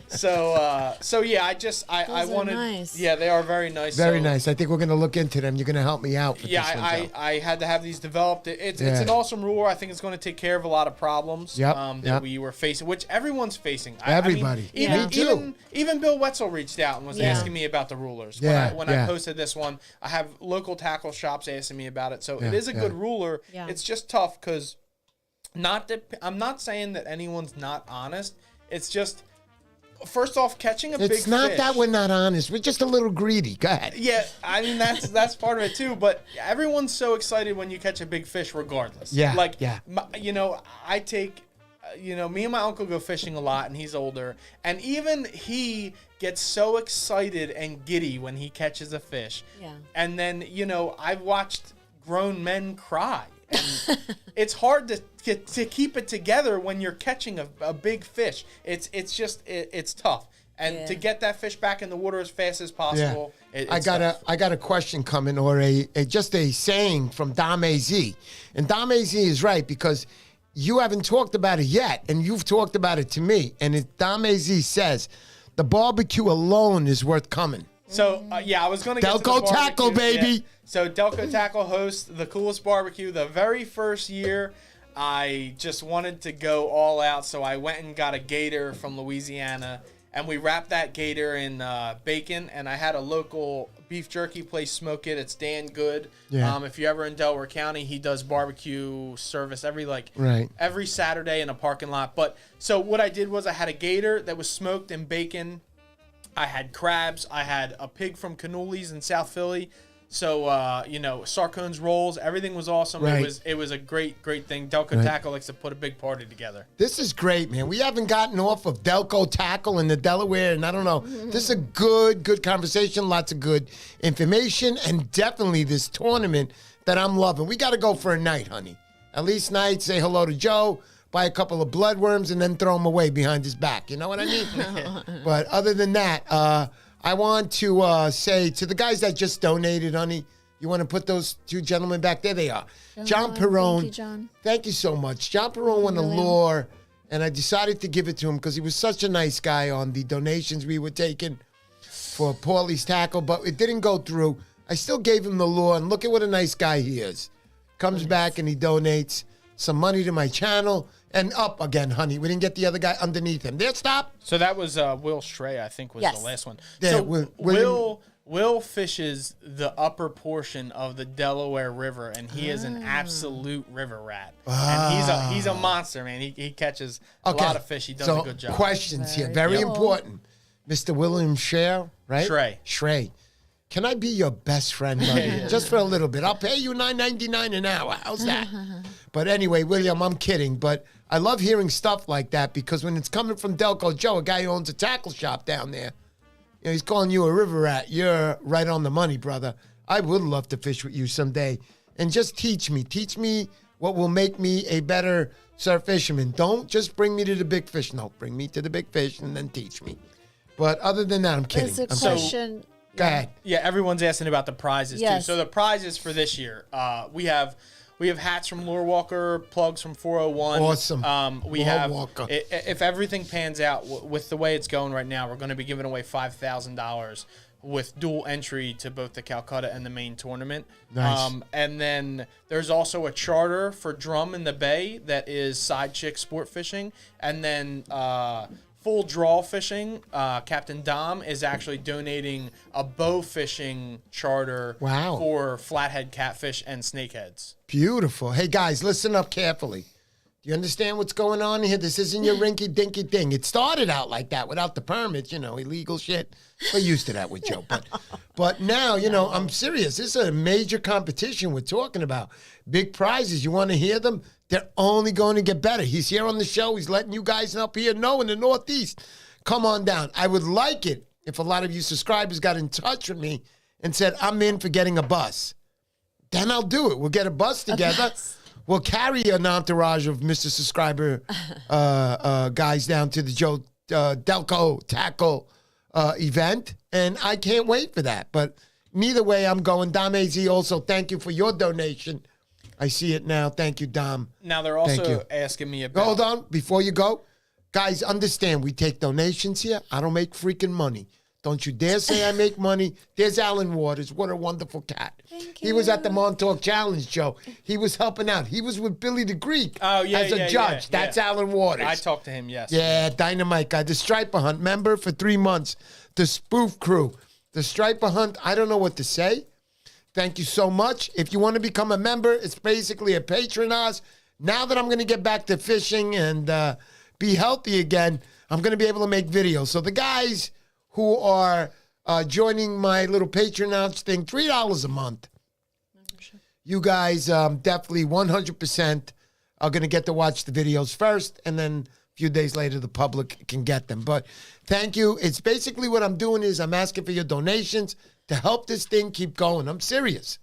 So yeah, I Those are wanted. nice. Yeah, they are very nice. very So, nice. I think we're going to look into them. You're going to help me out for Yeah, this one, Joe. I had to have these developed. It's Yeah. an awesome ruler. I think it's going to take care of a lot of problems Yep, that yep. we were facing, which everyone's facing. Everybody. I mean, Me too. even Bill Wetzel reached out and was Yeah. asking me about the rulers. Yeah, When yeah. I posted this one, I have local tackle shops asking me about it. So Yeah, it is a yeah. good ruler. Yeah. It's just tough because I'm not saying that anyone's not honest. It's just, first off, catching a big It's not fish. that we're not honest. We're just a little greedy. Go ahead. Yeah, I mean that's part of it too. But everyone's so excited when you catch a big fish, regardless. Yeah, like yeah. You know, I take, you know, me and my uncle go fishing a lot, and he's older, and even he gets so excited and giddy when he catches a fish. Yeah. And then, you know, I've watched grown men cry. And it's hard to keep it together when you're catching a big fish. It's tough. And Yeah. to get that fish back in the water as fast as possible I got a question coming, or just a saying from Dom AZ. And Dom AZ is right, because you haven't talked about it yet, and you've talked about it to me. And Dom AZ says the barbecue alone is worth coming. So, I was going to get to the Delco barbecue. Tackle, baby. Yeah. So, Delco Tackle hosts the coolest barbecue. The very first year, I just wanted to go all out, so I went and got a gator from Louisiana, and we wrapped that gator in bacon, and I had a local beef jerky place smoke it. It's Dan Good. Yeah. If you're ever in Delaware County, he does barbecue service every Saturday in a parking lot. But so what I did was I had a gator that was smoked in bacon. I had crabs. I had a pig from Cannolis in South Philly. So, Sarcone's rolls, everything was awesome. Right. It was a great thing. Delco Tackle likes to put a big party together. This is great, man. We haven't gotten off of Delco Tackle and the Delaware, and I don't know. This is a good conversation, lots of good information, and definitely this tournament that I'm loving. We got to go for a night, honey. At least night, say hello to Joe, buy a couple of bloodworms, and then throw them away behind his back. You know what I mean? But other than that, I want to say to the guys that just donated, honey, you want to put those two gentlemen back there? They are. John Perrone. Thank you, John. Thank you so much. John Perrone won a lure, and I decided to give it to him because he was such a nice guy on the donations we were taking for Paulie's tackle, but it didn't go through. I still gave him the lure, and look at what a nice guy he is. Comes back and he donates some money to my channel. And up again, honey. We didn't get the other guy underneath him. There, stop. So that was Will Stray, I think, was the last one. Yeah, so Will fishes the upper portion of the Delaware River, and he is an absolute river rat. And he's a monster, man. He catches a lot of fish. He does a good job. Questions here, very important. Mr. William Scher, right? Shrey. Can I be your best friend, buddy? Just for a little bit. I'll pay you $9.99 an hour. How's that? But anyway, William, I'm kidding. But I love hearing stuff like that, because when it's coming from Delco Joe, a guy who owns a tackle shop down there, he's calling you a river rat. You're right on the money, brother. I would love to fish with you someday. And just teach me what will make me a better surf fisherman. Don't just bring me to the big fish. No, bring me to the big fish and then teach me. But other than that, I'm kidding. There's a question. Go ahead. Yeah, everyone's asking about the prizes too. Yes. So the prizes for this year, we have hats from Lure Walker, plugs from 401. Awesome. We have if everything pans out with the way it's going right now, we're going to be giving away $5,000 with dual entry to both the Calcutta and the main tournament. Nice. And then there's also a charter for Drum in the Bay that is side chick sport fishing, and then full draw fishing. Captain Dom is actually donating a bow fishing charter for flathead catfish and snakeheads. Beautiful. Hey, guys, listen up carefully. Do you understand what's going on here? This isn't your rinky-dinky thing. It started out like that without the permits, illegal shit. We're used to that with Joe. But now, I'm serious. This is a major competition we're talking about. Big prizes. You want to hear them? They're only going to get better. He's here on the show. He's letting you guys up here know in the Northeast. Come on down. I would like it if a lot of you subscribers got in touch with me and said, I'm in for getting a bus. Then I'll do it. We'll get a bus together. We'll carry an entourage of Mr. Subscriber guys down to the Joe Delco Tackle event, and I can't wait for that. But neither way, I'm going. Dom AZ, also, thank you for your donation. I see it now. Thank you, Dom. Now, they're also asking me about... Hold on. Before you go, guys, understand, we take donations here. I don't make freaking money. Don't you dare say I make money. There's Alan Waters. What a wonderful cat. Thank you. He was at the Montauk Challenge, Joe. He was helping out. He was with Billy the Greek as a judge. That's Alan Waters. I talked to him, yes. Yeah, dynamite guy. The Striper Hunt member for 3 months. The Spoof Crew. The Striper Hunt, I don't know what to say. Thank you so much. If you want to become a member, it's basically a patronage. Now that I'm going to get back to fishing and be healthy again, I'm going to be able to make videos. So the guys who are joining my little patronage thing, $3 a month. You guys definitely 100% are going to get to watch the videos first, and then a few days later the public can get them. But thank you. It's basically what I'm doing is I'm asking for your donations to help this thing keep going. I'm serious.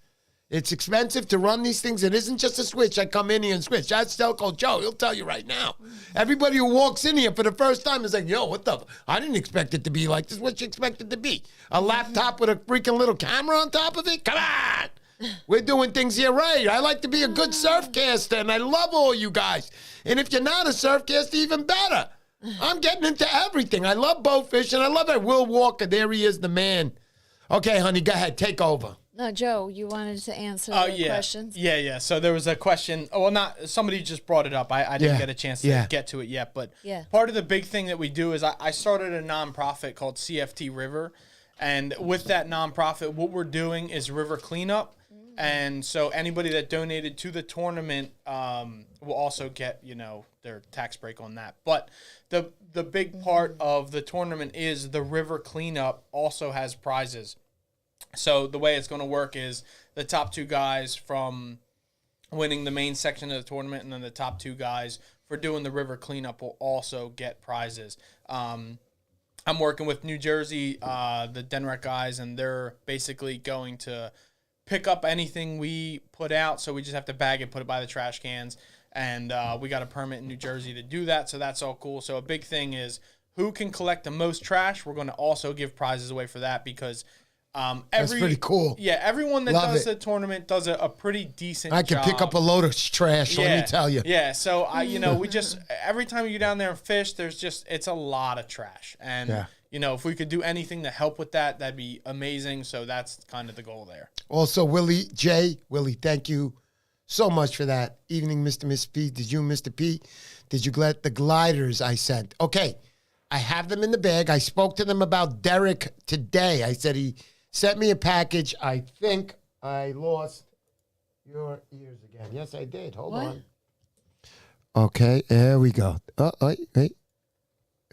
It's expensive to run these things. It isn't just a switch. I come in here and switch. That's Delco Joe. He'll tell you right now. Everybody who walks in here for the first time is like, yo, what the? I didn't expect it to be like this. What you expect it to be? A laptop with a freaking little camera on top of it? Come on. We're doing things here right. I like to be a good surfcaster, and I love all you guys. And if you're not a surfcaster, even better. I'm getting into everything. I love boat fishing. I love it. Will Walker, there he is, the man. Okay, honey, go ahead. Take over. No, Joe, you wanted to answer the questions? Yeah. So there was a question. Oh, well, not somebody just brought it up. I didn't get a chance to get to it yet. But part of the big thing that we do is I started a nonprofit called CFT River. And with that nonprofit, what we're doing is river cleanup. And so anybody that donated to the tournament will also get, their tax break on that. But the big part of the tournament is the river cleanup also has prizes. So the way it's going to work is the top 2 guys from winning the main section of the tournament, and then the top 2 guys for doing the river cleanup will also get prizes. I'm working with New Jersey, the Denrec guys, and they're basically going to pick up anything we put out. So we just have to bag it, put it by the trash cans. And we got a permit in New Jersey to do that. So that's all cool. So a big thing is who can collect the most trash. We're going to also give prizes away for that because that's pretty cool. Yeah, everyone that does the tournament does a pretty decent job. I can pick up a load of trash, let me tell you. Yeah, so we just every time you go down there and fish, it's a lot of trash. And if we could do anything to help with that, that'd be amazing. So that's kind of the goal there. Also, Willie, thank you so much for that. Evening, Mr. Miss P. Did you, Mr. P? Did you get the gliders I sent? Okay, I have them in the bag. I spoke to them about Derek today. I said he sent me a package. I think I lost your ears again. Yes, I did. Hold on. Okay, there we go. Oh, wait.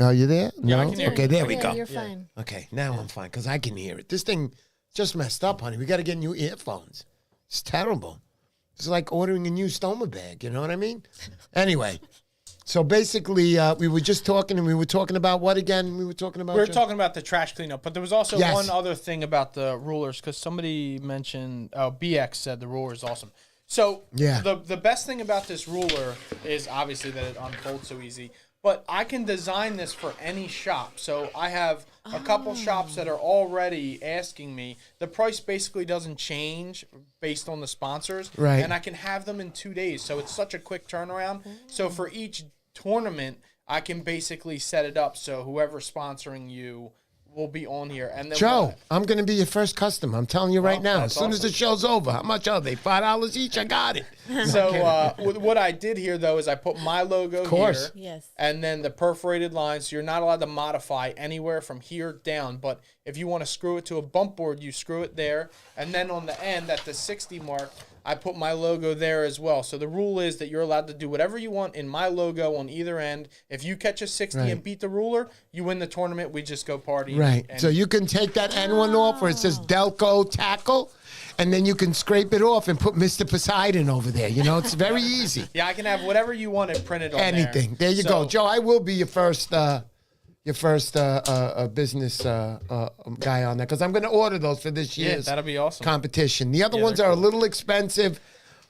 Are you there? Yeah, no? I can hear Okay, you. there we go. You're fine. Okay, now I'm fine because I can hear it. This thing just messed up, honey. We got to get new earphones. It's terrible. It's like ordering a new Stoma bag. You know what I mean? Anyway. So basically, we were just talking, and we were talking about what again? We were talking about the trash cleanup, but there was also one other thing about the rulers because somebody mentioned. BX said the ruler is awesome. So the best thing about this ruler is obviously that it unfolds so easy. But I can design this for any shop. So I have a couple shops that are already asking me. The price basically doesn't change based on the sponsors. Right. And I can have them in 2 days. So it's such a quick turnaround. So for each tournament, I can basically set it up so whoever's sponsoring you will be on here. And then Joe, I'm going to be your first customer. I'm telling you right now. As soon as the awesome. show's over, how much are they? $5 each? I got it. So what I did here, though, is I put my logo here. Yes. And then the perforated lines. So you're not allowed to modify anywhere from here down. But if you want to screw it to a bump board, you screw it there. And then on the end, at the 60 mark, I put my logo there as well. So the rule is that you're allowed to do whatever you want in my logo on either end. If you catch a 60 and beat the ruler, you win the tournament. We just go party. Right. So you can take that end one off where it says Delco Tackle, and then you can scrape it off and put Mr. Poseidon over there. It's very easy. Yeah, I can have whatever you want it printed on anything. There you go. Joe, I will be your first business guy on there because I'm going to order those for this year's that'll be awesome. competition. The other ones are a little expensive.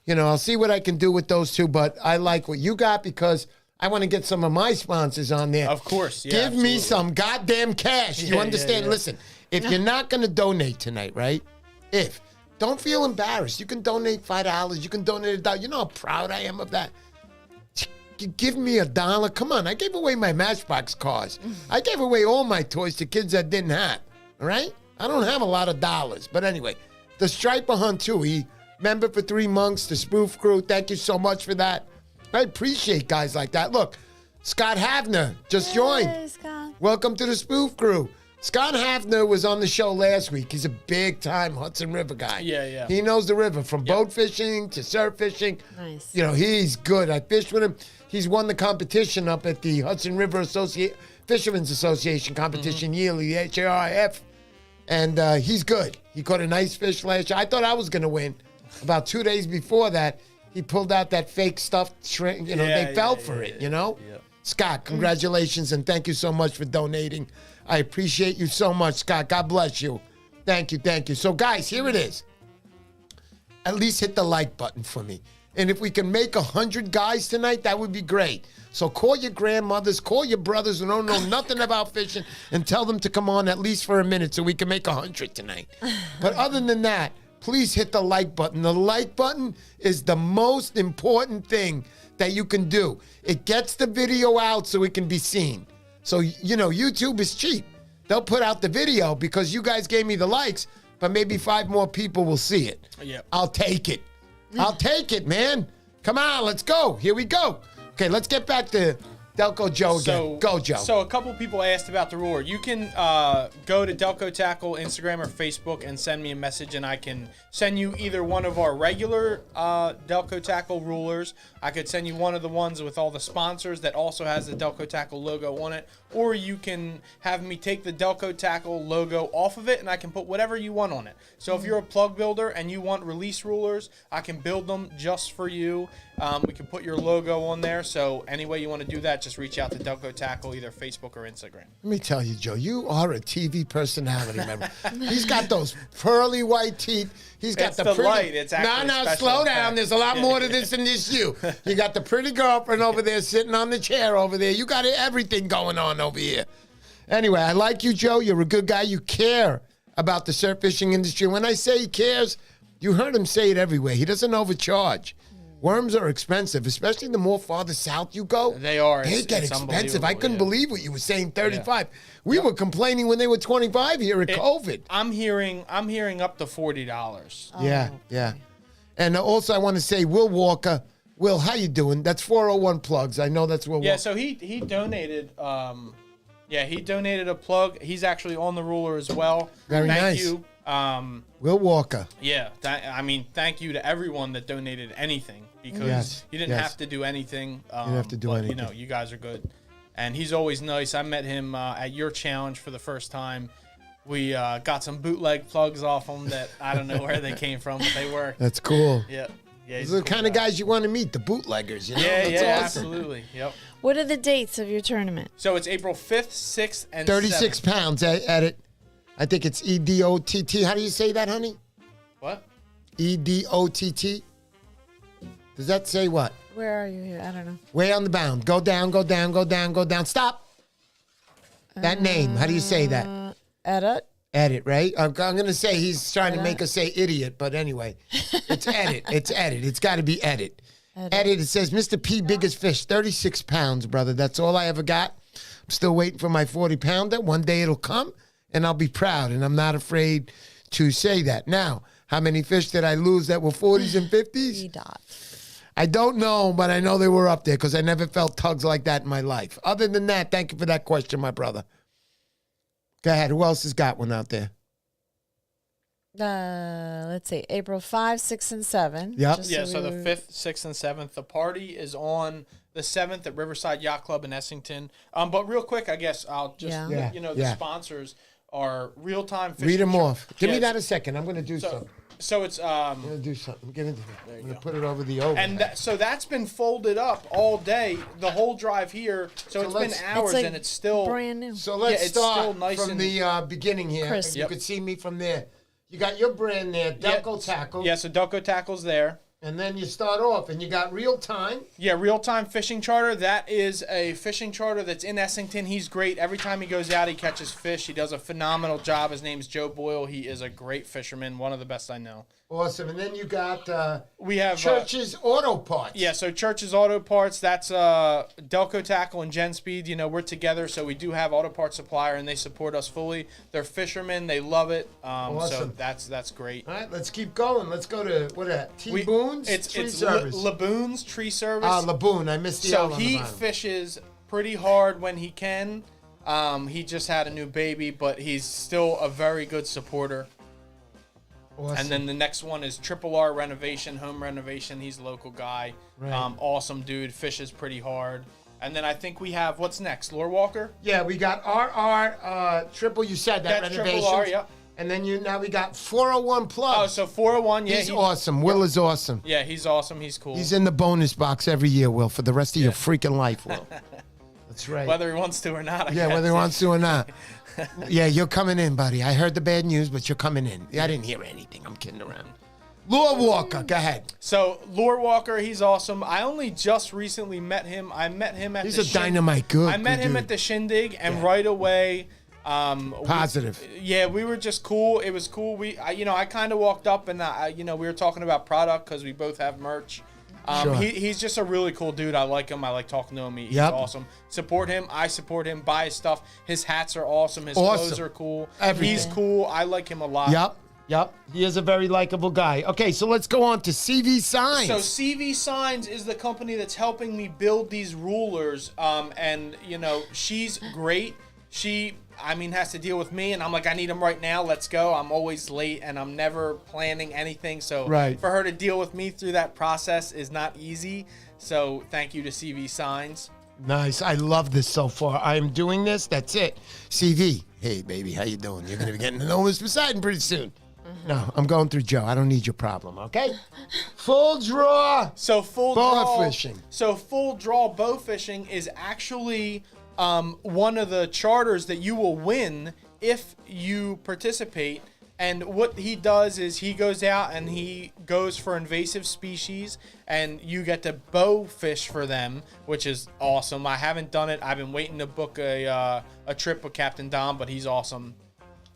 I'll see what I can do with those two, but I like what you got because I want to get some of my sponsors on there. Of course. Yeah, Give me some goddamn cash. You understand? Listen, if you're not going to donate tonight, right? Don't feel embarrassed. You can donate $5. You can donate $1. You know how proud I am of that. Give me $1. Come on, I gave away my Matchbox cars. I gave away all my toys to kids that didn't have. All right? I don't have a lot of dollars. But anyway, the Striper Hunt, too. He member for 3 months, the Spoof Crew. Thank you so much for that. I appreciate guys like that. Look, Scott Havner just joined. Scott. Welcome to the Spoof Crew. Scott Havner was on the show last week. He's a big-time Hudson River guy. Yeah. He knows the river from boat fishing to surf fishing. Nice. He's good. I fished with him. He's won the competition up at the Hudson River Fishermen's Association competition yearly, the HARF. And he's good. He caught a nice fish last year. I thought I was going to win. About 2 days before that, he pulled out that fake stuffed shrimp. They fell for it. Yeah. Scott, congratulations, and thank you so much for donating. I appreciate you so much, Scott. God bless you. Thank you. So, guys, here it is. at least hit the like button for me. And if we can make 100 guys tonight, that would be great. So call your grandmothers, call your brothers who don't know nothing about fishing, and tell them to come on at least for a minute so we can make 100 tonight. But other than that, please hit the like button. The like button is the most important thing that you can do. It gets the video out so it can be seen. So, you know, YouTube is cheap. They'll put out the video because you guys gave me the likes, but maybe 5 more people will see it. Yep. I'll take it. I'll take it, man. Come on, let's go. Here we go. Okay, let's get back to Delco Joe again. Go, Joe. So a couple people asked about the ruler. You can go to Delco Tackle Instagram or Facebook and send me a message, and I can send you either one of our regular Delco Tackle rulers. I could send you one of the ones with all the sponsors that also has the Delco Tackle logo on it, or you can have me take the Delco Tackle logo off of it, and I can put whatever you want on it. So if you're a plug builder and you want release rulers, I can build them just for you. We can put your logo on there. So any way you want to do that, just reach out to Delco Tackle, either Facebook or Instagram. Let me tell you, Joe, you are a TV personality, remember? He's got those pearly white teeth. He's got It's the the pretty... light. It's actually No, special slow down. effect. There's a lot more to this than just you. You got the pretty girlfriend over there sitting on the chair over there. You got everything going on over here. Anyway, I like you, Joe. You're a good guy. You care about the surf fishing industry. When I say he cares, you heard him say it everywhere. He doesn't overcharge. Worms are expensive, especially the more farther south you go. They are. They get It's expensive. I couldn't unbelievable, believe what you were saying, 35. We were complaining when they were 25 here at COVID. I'm hearing up to $40. Yeah. And also I want to say, Will Walker. Will, how you doing? That's 401 plugs. I know that's Will Yeah, Walker. so he donated. He donated a plug. He's actually on the ruler as well. Very Thank nice. you. Will Walker. Yeah, thank you to everyone that donated anything, because Yes, you didn't yes. have to do anything. You didn't have to do but, anything. You know, you guys are good, and he's always nice. I met him at your challenge for the first time. We got some bootleg plugs off him that I don't know where they came from, but they worked. That's cool. Yeah. Those are the kind of guys you want to meet, the bootleggers. You know? Yeah, That's yeah, awesome. absolutely. Yep. What are the dates of your tournament? So it's April 5th, 6th, and 36 7th. pounds at it. I think it's EDOTT. How do you say that, honey? What? EDOTT? Does that say what? Where are you here? I don't know. Way on the bound. Go down, go down, go down, go down. Stop. That name. How do you say that? Edit. Edit, right? I'm going to say he's trying to make us say idiot, but anyway. It's edit. It's edit. It's got to be edit. Edit. It says, Mr. P, biggest fish, 36 pounds, brother. That's all I ever got. I'm still waiting for my 40-pounder. One day it'll come, and I'll be proud, and I'm not afraid to say that. Now, how many fish did I lose that were 40s and 50s? E-dot. I don't know, but I know they were up there because I never felt tugs like that in my life. Other than that, thank you for that question, my brother. Go ahead. Who else has got one out there? Let's see. April 5, 6, and 7. Yep. Just Yeah, so the we- 5th, 6th, and 7th. The party is on the 7th at Riverside Yacht Club in Essington. But real quick, I guess I'll just Yeah. let you know the Yeah. sponsors are Real-Time Fishing. Read them off. Give me Yeah, that a second. I'm going to do something. So it's I'm going to do something. Get into that. I'm going to put it over the oven. and so that's been folded up all day, the whole drive here. So it's been let's- hours, like and it's still brand new. So let's it's still start nice from and- the beginning here. Crisp. You Yep. could see me from there. You got your brand there, Delco Tackle. Yeah, so Delco Tackle's there. And then you start off, and you got Real Time. Yeah, Real-Time Fishing Charter. That is a fishing charter that's in Essington. He's great. Every time he goes out, he catches fish. He does a phenomenal job. His name's Joe Boyle. He is a great fisherman, one of the best I know. Awesome. And then you got We have Church's Auto Parts. Yeah, so Church's Auto Parts, that's Delco Tackle and Gen Speed. You know, we're together, so we do have auto parts supplier, and they support us fully. They're fishermen. They love it. So Awesome. that's great. All right, let's keep going. Let's go to, what is that? T-Boons? It's Tree Service. Laboon's Tree Service. Laboon. I missed the So L on the he bottom. fishes pretty hard when he can. He just had a new baby, but he's still a very good supporter. Awesome. And then the next one is Triple R Renovation, Home Renovation. He's a local guy. Right. Awesome dude. Fishes pretty hard. And then I think we have, what's next? Lure Walker? Yeah, we got RR Triple. You said that That's renovation. Triple R, yep. And then now we got 401 Oh, Plus. so 401, yeah. He's awesome. Will is awesome. Yeah, he's awesome. He's cool. He's in the bonus box every year, Will, for the rest of your freaking life, Will. That's right. Whether he wants to or not. I Yeah, guess. whether he wants to or not. Yeah, you're coming in, buddy. I heard the bad news, but you're coming in. Yeah, I didn't hear anything. I'm kidding around. Lure Walker, go ahead. So Lure Walker, he's awesome. I only just recently met him. I met him at He's the a dynamite good. I met him dude. at the shindig, and right away, Positive. we were just cool. It was cool. I kind of walked up and we were talking about product because we both have merch. Sure. He's just a really cool dude. I like him. I like talking to him. He's Yep. awesome. Support him. I support him. Buy his stuff. His hats are awesome. His clothes are cool. Everything. He's cool. I like him a lot. Yep. He is a very likable guy. Okay, so let's go on to CV Signs. So CV Signs is the company that's helping me build these rulers. And she's great. She has to deal with me, and I'm like, I need them right now. Let's go. I'm always late, and I'm never planning anything. So Right. for her to deal with me through that process is not easy. So thank you to CV Signs. Nice. I love this so far. I am doing this. That's it. CV. Hey, baby, how you doing? You're going to be getting to know Mr. Poseidon pretty soon. No, I'm going through Joe. I don't need your problem, okay? Full draw. So full Bow draw fishing. So full draw bow fishing is actually one of the charters that you will win if you participate. And what he does is he goes out and he goes for invasive species, and you get to bow fish for them, which is awesome. I haven't done it. I've been waiting to book a trip with Captain Dom, but he's awesome.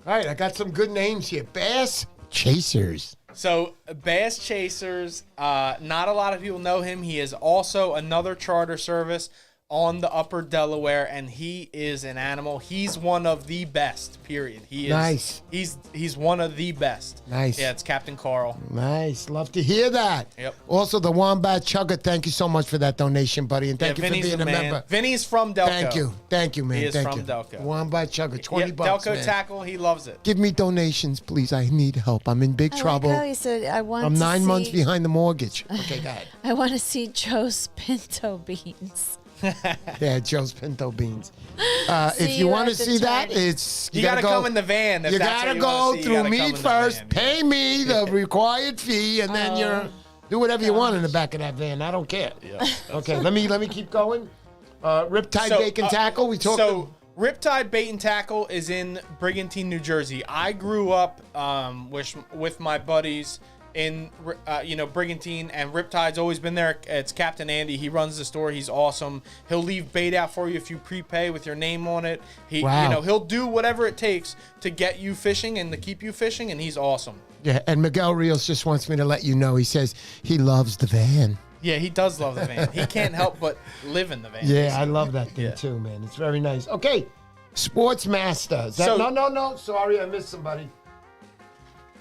All right, I got some good names here. Bass Chasers. So Bass Chasers, not a lot of people know him. He is also another charter service on the upper Delaware, and he is an animal. He's one of the best, period. He is Nice. He's one of the best. Nice. Yeah, it's Captain Carl. Nice. Love to hear that. Yep. Also, the Wombat Chugger, thank you so much for that donation, buddy, and thank you for Vinny's being the a man. member. Vinny's from Delco. Thank you, man. He is thank from you. Delco. Wombat Chugger, 20 bucks, Delco man. Tackle, he loves it. Give me donations, please. I need help. I'm in big trouble. I like how you said, I'm 9 months behind the mortgage. Okay, go ahead. I want to see Joe's pinto beans. Yeah, Joe's Pinto beans. If See you you want to at the see that, charity. it's You gotta go, come in the van. If You that's gotta what you go wanna see, you through gotta me come in the first. van. Pay me the required fee, and then you're do whatever you want in the back of that van. I don't care. Yeah. Okay, let me keep going. Riptide Bacon Tackle. We talked. So Riptide Bait and Tackle is in Brigantine, New Jersey. I grew up with my buddies in Brigantine, and Riptide's always been there. It's Captain Andy. He runs the store. He's awesome. He'll leave bait out for you if you prepay with your name on it. Wow. He'll do whatever it takes to get you fishing and to keep you fishing, and he's awesome. Yeah, and Miguel Rios just wants me to let you know. He says he loves the van. Yeah, he does love the van. He can't help but live in the van. Yeah, I love that thing too, man. It's very nice. Okay, Sportsmaster. Is that, So- no. Sorry, I missed somebody.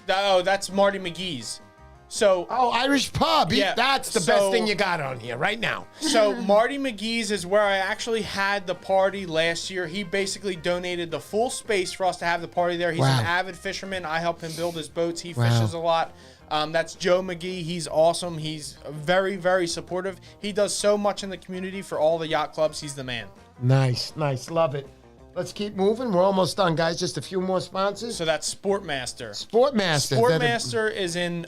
Oh, that's Marty McGee's. So Oh, Irish Pub. Yeah, That's the so- best thing you got on here right now. So Marty McGee's is where I actually had the party last year. He basically donated the full space for us to have the party there. He's Wow. an avid fisherman. I help him build his boats. He Wow. fishes a lot. That's Joe McGee. He's awesome. He's very, very supportive. He does so much in the community for all the yacht clubs. He's the man. Nice. Love it. Let's keep moving. We're almost done, guys. Just a few more sponsors. So that's Sportmaster. Sportmaster. Sportmaster is in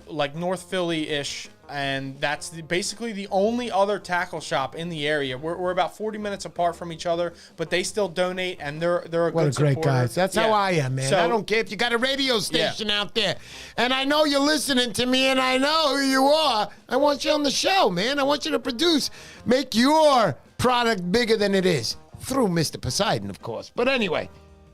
like North Philly-ish, and that's basically the only other tackle shop in the area. We're about 40 minutes apart from each other, but they still donate, and they're a What a good great supporter. guys. That's how Yeah. I am, man. So- I don't care if you got a radio station out there. And I know you're listening to me, and I know who you are. I want you on the show, man. I want you to produce. Make your product bigger than it is. Through Mr. Poseidon, of course. But anyway,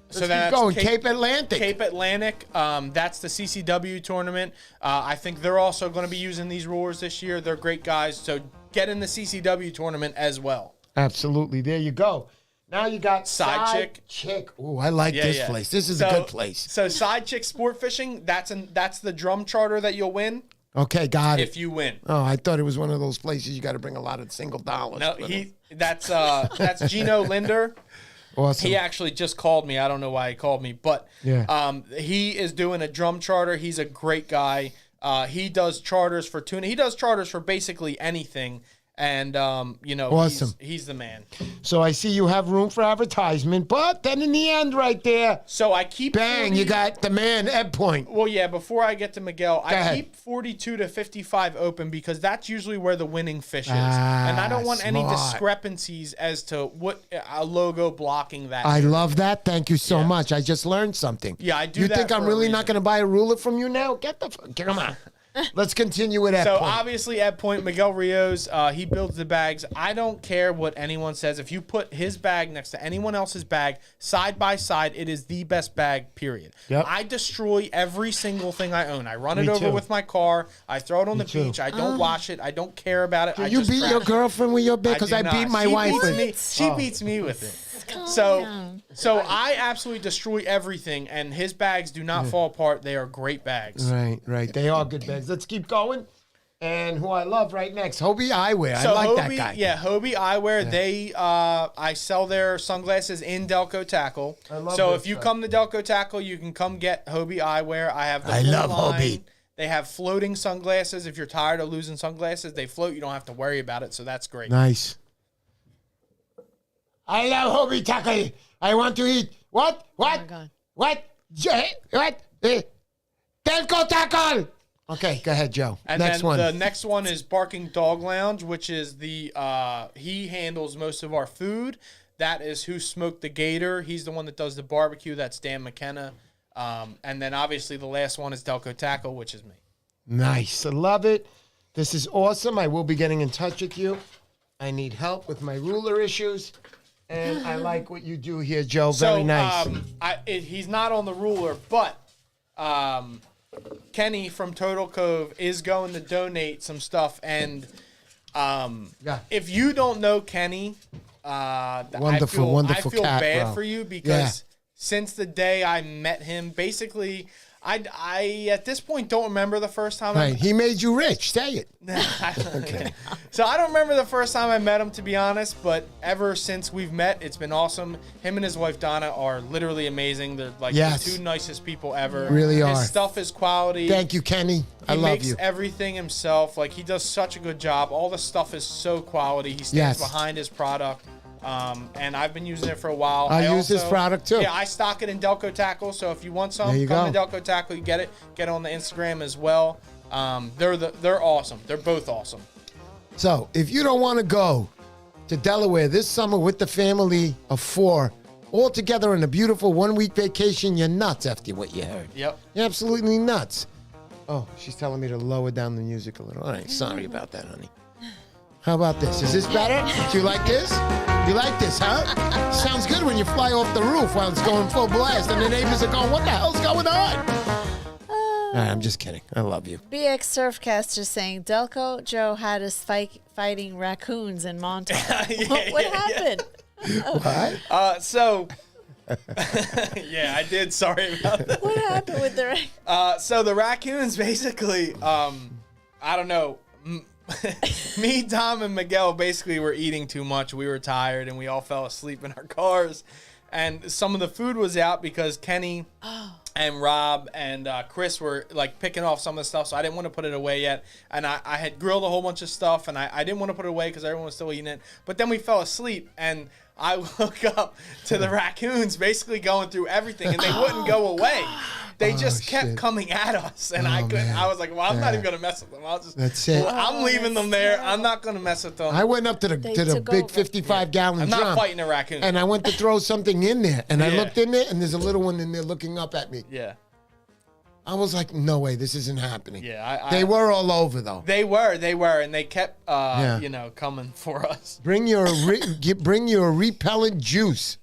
let's keep that's going. Cape Atlantic. Cape Atlantic. That's the CCW tournament. I think they're also going to be using these rulers this year. They're great guys. So get in the CCW tournament as well. Absolutely. There you go. Now you got Side Chick. Ooh, I like this place. This is a good place. So Side Chick Sport Fishing, that's the drum charter that you'll win Okay, got it. if you win. Oh, I thought it was one of those places you got to bring a lot of single dollars. No, But, that's Gino Linder. awesome. He actually just called me. I don't know why he called me, but Yeah. he is doing a drum charter. He's a great guy. He does charters for tuna. He does charters for basically anything. And, Awesome. he's the man. So I see you have room for advertisement, but then in the end right there, So I keep bang, you got the man, Ed Point. Well, yeah, before I get to Miguel, I ahead. keep 42 to 55 open because that's usually where the winning fish is. And I don't want any smart. discrepancies as to what a logo blocking that. I love that. Thank you so Yeah. much. I just learned something. Yeah, I do You that think I'm for a really not reason. going to buy a ruler from you now? Get the come on. Let's continue with Ed So Point. obviously at Point, Miguel Rios, he builds the bags. I don't care what anyone says. If you put his bag next to anyone else's bag, side by side, it is the best bag, period. Yep. I destroy every single thing I own. I run it Me over too. with my car. I throw it on the too. beach. I don't wash it. I don't care about it. I You just beat trash your it. girlfriend with your bag because I do beat not. my She wife. beats with- me. She beats me with it. Calm So, down. so I absolutely destroy everything, and his bags do not fall apart. They are great bags. Right. They are good bags. Let's keep going. And who I love right next, Hobie Eyewear. So I like Hobie, that guy. yeah, Hobie Eyewear. They, I sell their sunglasses in Delco Tackle. I love So this if you stuff. come to Delco Tackle, you can come get Hobie Eyewear. I have the I full love line. Hobie. They have floating sunglasses. If you're tired of losing sunglasses, they float. You don't have to worry about it. So that's great. Nice. I love Hobie Tackle. I want to eat. What? What? my God. What? What? Delco Tackle. Okay, go ahead, Joe. And Next then one. the next one is Barking Dog Lounge, which is the he handles most of our food. That is Who Smoked the Gator. He's the one that does the barbecue. That's Dan McKenna. And then obviously the last one is Delco Tackle, which is me. Nice. I love it. This is awesome. I will be getting in touch with you. I need help with my ruler issues. And I like what you do here, Joe. Very nice. He's not on the ruler, but Kenny from Total Cove is going to donate some stuff. And if you don't know Kenny, Wonderful I feel cat, bad bro. for you because since the day I met him, basically, I at this point don't remember the first time Right. He made you rich. Say it. Okay. So I don't remember the first time I met him, to be honest, but ever since we've met, it's been awesome. Him and his wife Donna are literally amazing. They're like Yes. the two nicest people ever. Really are. His stuff is quality. Thank you, Kenny. I He love makes you. everything himself. Like, he does such a good job. All the stuff is so quality. He stands Yes. behind his product. And I've been using it for a while. I use his product, too. Yeah, I stock it in Delco Tackle. So if you want some, There you come go. to Delco Tackle. You get it. Get it on the Instagram as well. They're awesome. They're both awesome. So, if you don't want to go to Delaware this summer with the family of 4, all together on a beautiful 1-week vacation, you're nuts after what you heard. Yep. You're absolutely nuts. Oh, she's telling me to lower down the music a little. All right, sorry about that, honey. How about this? Is this better? Do you like this? You like this, huh? Sounds good when you fly off the roof while it's going full blast and the neighbors are going, what the hell's going on? All right, I'm just kidding. I love you. BX Surfcaster saying Delco Joe had us fighting raccoons in Montauk. What happened? What? Yeah, I did. Sorry about that. What happened with the raccoons? So the raccoons basically, I don't know. Me, Tom, and Miguel basically were eating too much. We were tired, and we all fell asleep in our cars. And some of the food was out because Kenny and Rob and Chris were like picking off some of the stuff, so I didn't want to put it away yet. And I had grilled a whole bunch of stuff, and I didn't want to put it away because everyone was still eating it. But then we fell asleep, and I woke up to the raccoons basically going through everything, and they wouldn't go away. They just kept shit. coming at us, and I couldn't. man. I was like, "Well, I'm not even gonna mess with them. I'll just That's it. I'm leaving them there. I'm not gonna mess with them. I went up to the took big over. 55-gallon I'm drum. not fighting a raccoon." And I went to throw something in there. And I Yeah. looked in there, and there's a little one in there looking up at me. Yeah, I was like, no way, this isn't happening. yeah. They were all over, though. They were, and they kept, Yeah. coming for us. Bring your repellent juice.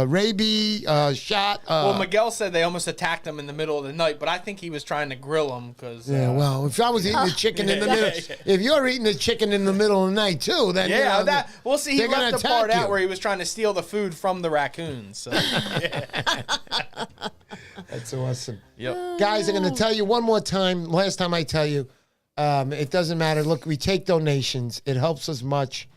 Rabies shot. Well, Miguel said they almost attacked him in the middle of the night, but I think he was trying to grill them because. yeah, well, if I was eating the chicken in the Yeah, middle, yeah. if you're eating the chicken in the middle of the night too, then you Yeah, know, that. Well, see, he they're gonna left the attack part out you. where he was trying to steal the food from the raccoons. So, That's awesome. yep. Guys, I'm going to tell you one more time. Last time I tell you, it doesn't matter. Look, we take donations. It helps us much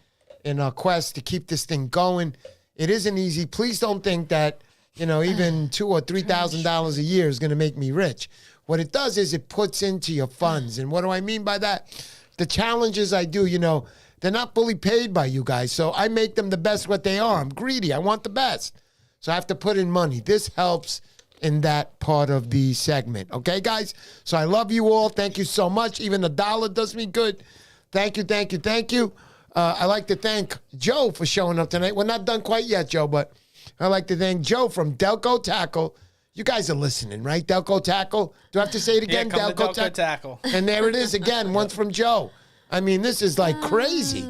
in our quest to keep this thing going. It isn't easy. Please don't think that, even $2,000 or $3,000 a year is going to make me rich. What it does is it puts into your funds. And what do I mean by that? the challenges I do, they're not fully paid by you guys. So I make them the best what they are. I'm greedy. I want the best. So I have to put in money. This helps in that part of the segment. Okay, guys? So I love you all. Thank you so much. Even $1 does me good. Thank you, thank you, thank you. I'd like to thank Joe for showing up tonight. We're not done quite yet, Joe, but I'd like to thank Joe from Delco Tackle. You guys are listening, right? Delco Tackle. Do I have to say it again? Yeah, come to Delco Tackle. And there it is again, once from Joe. I mean, this is like crazy.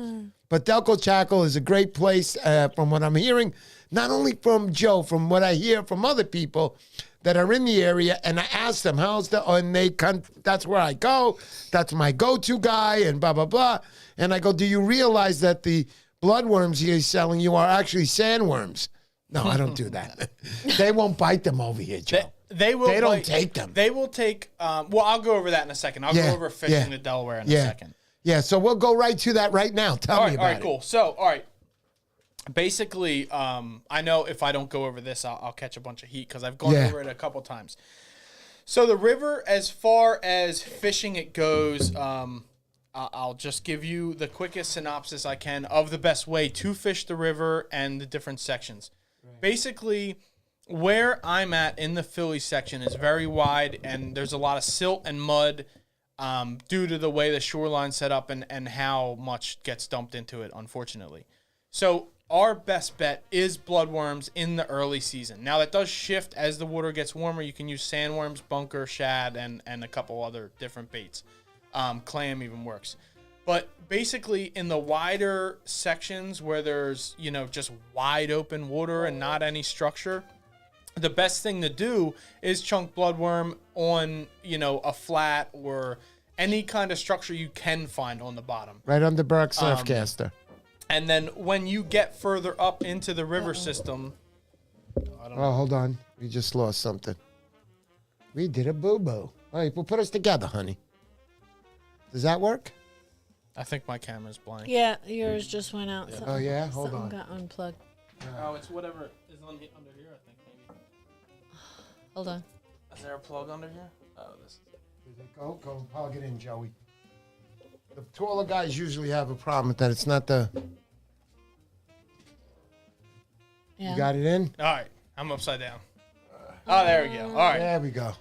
But Delco Tackle is a great place from what I'm hearing, not only from Joe, from what I hear from other people that are in the area. And I ask them, that's where I go. That's my go-to guy and blah, blah, blah. And I go, do you realize that the bloodworms he's selling you are actually sandworms? No, I don't do that. They won't bite them over here, Joe. They will. They don't take them. They will take. Well, I'll go over that in a second. I'll go over fishing the Delaware in a second. Yeah. So we'll go right to that right now. Tell me about it. All right. Cool. So, all right. Basically, I know if I don't go over this, I'll catch a bunch of heat because I've gone over it a couple times. So the river, as far as fishing it goes, I'll just give you the quickest synopsis I can of the best way to fish the river and the different sections. Right. Basically, where I'm at in the Philly section is very wide, and there's a lot of silt and mud due to the way the shoreline's set up and how much gets dumped into it, unfortunately. So our best bet is bloodworms in the early season. Now, that does shift as the water gets warmer. You can use sandworms, bunker, shad, and a couple other different baits. Clam even works. But basically, in the wider sections where there's, just wide open water and not any structure, the best thing to do is chunk bloodworm on, a flat or any kind of structure you can find on the bottom. Right on the Burke Surfcaster. And then when you get further up into the river system... hold on. We just lost something. We did a boo-boo. All right, we'll put us together, honey. Does that work? I think my camera's blank. Yeah, yours just went out. Yeah. Oh, yeah? Hold on. Something got unplugged. Oh, it's whatever is under here, I think, maybe. Hold on. Is there a plug under here? Oh, this is it. Go plug it in, Joey. The taller guys usually have a problem with that. It's not the... Yeah. You got it in? All right. I'm upside down. Oh, there we go. All right. There we go.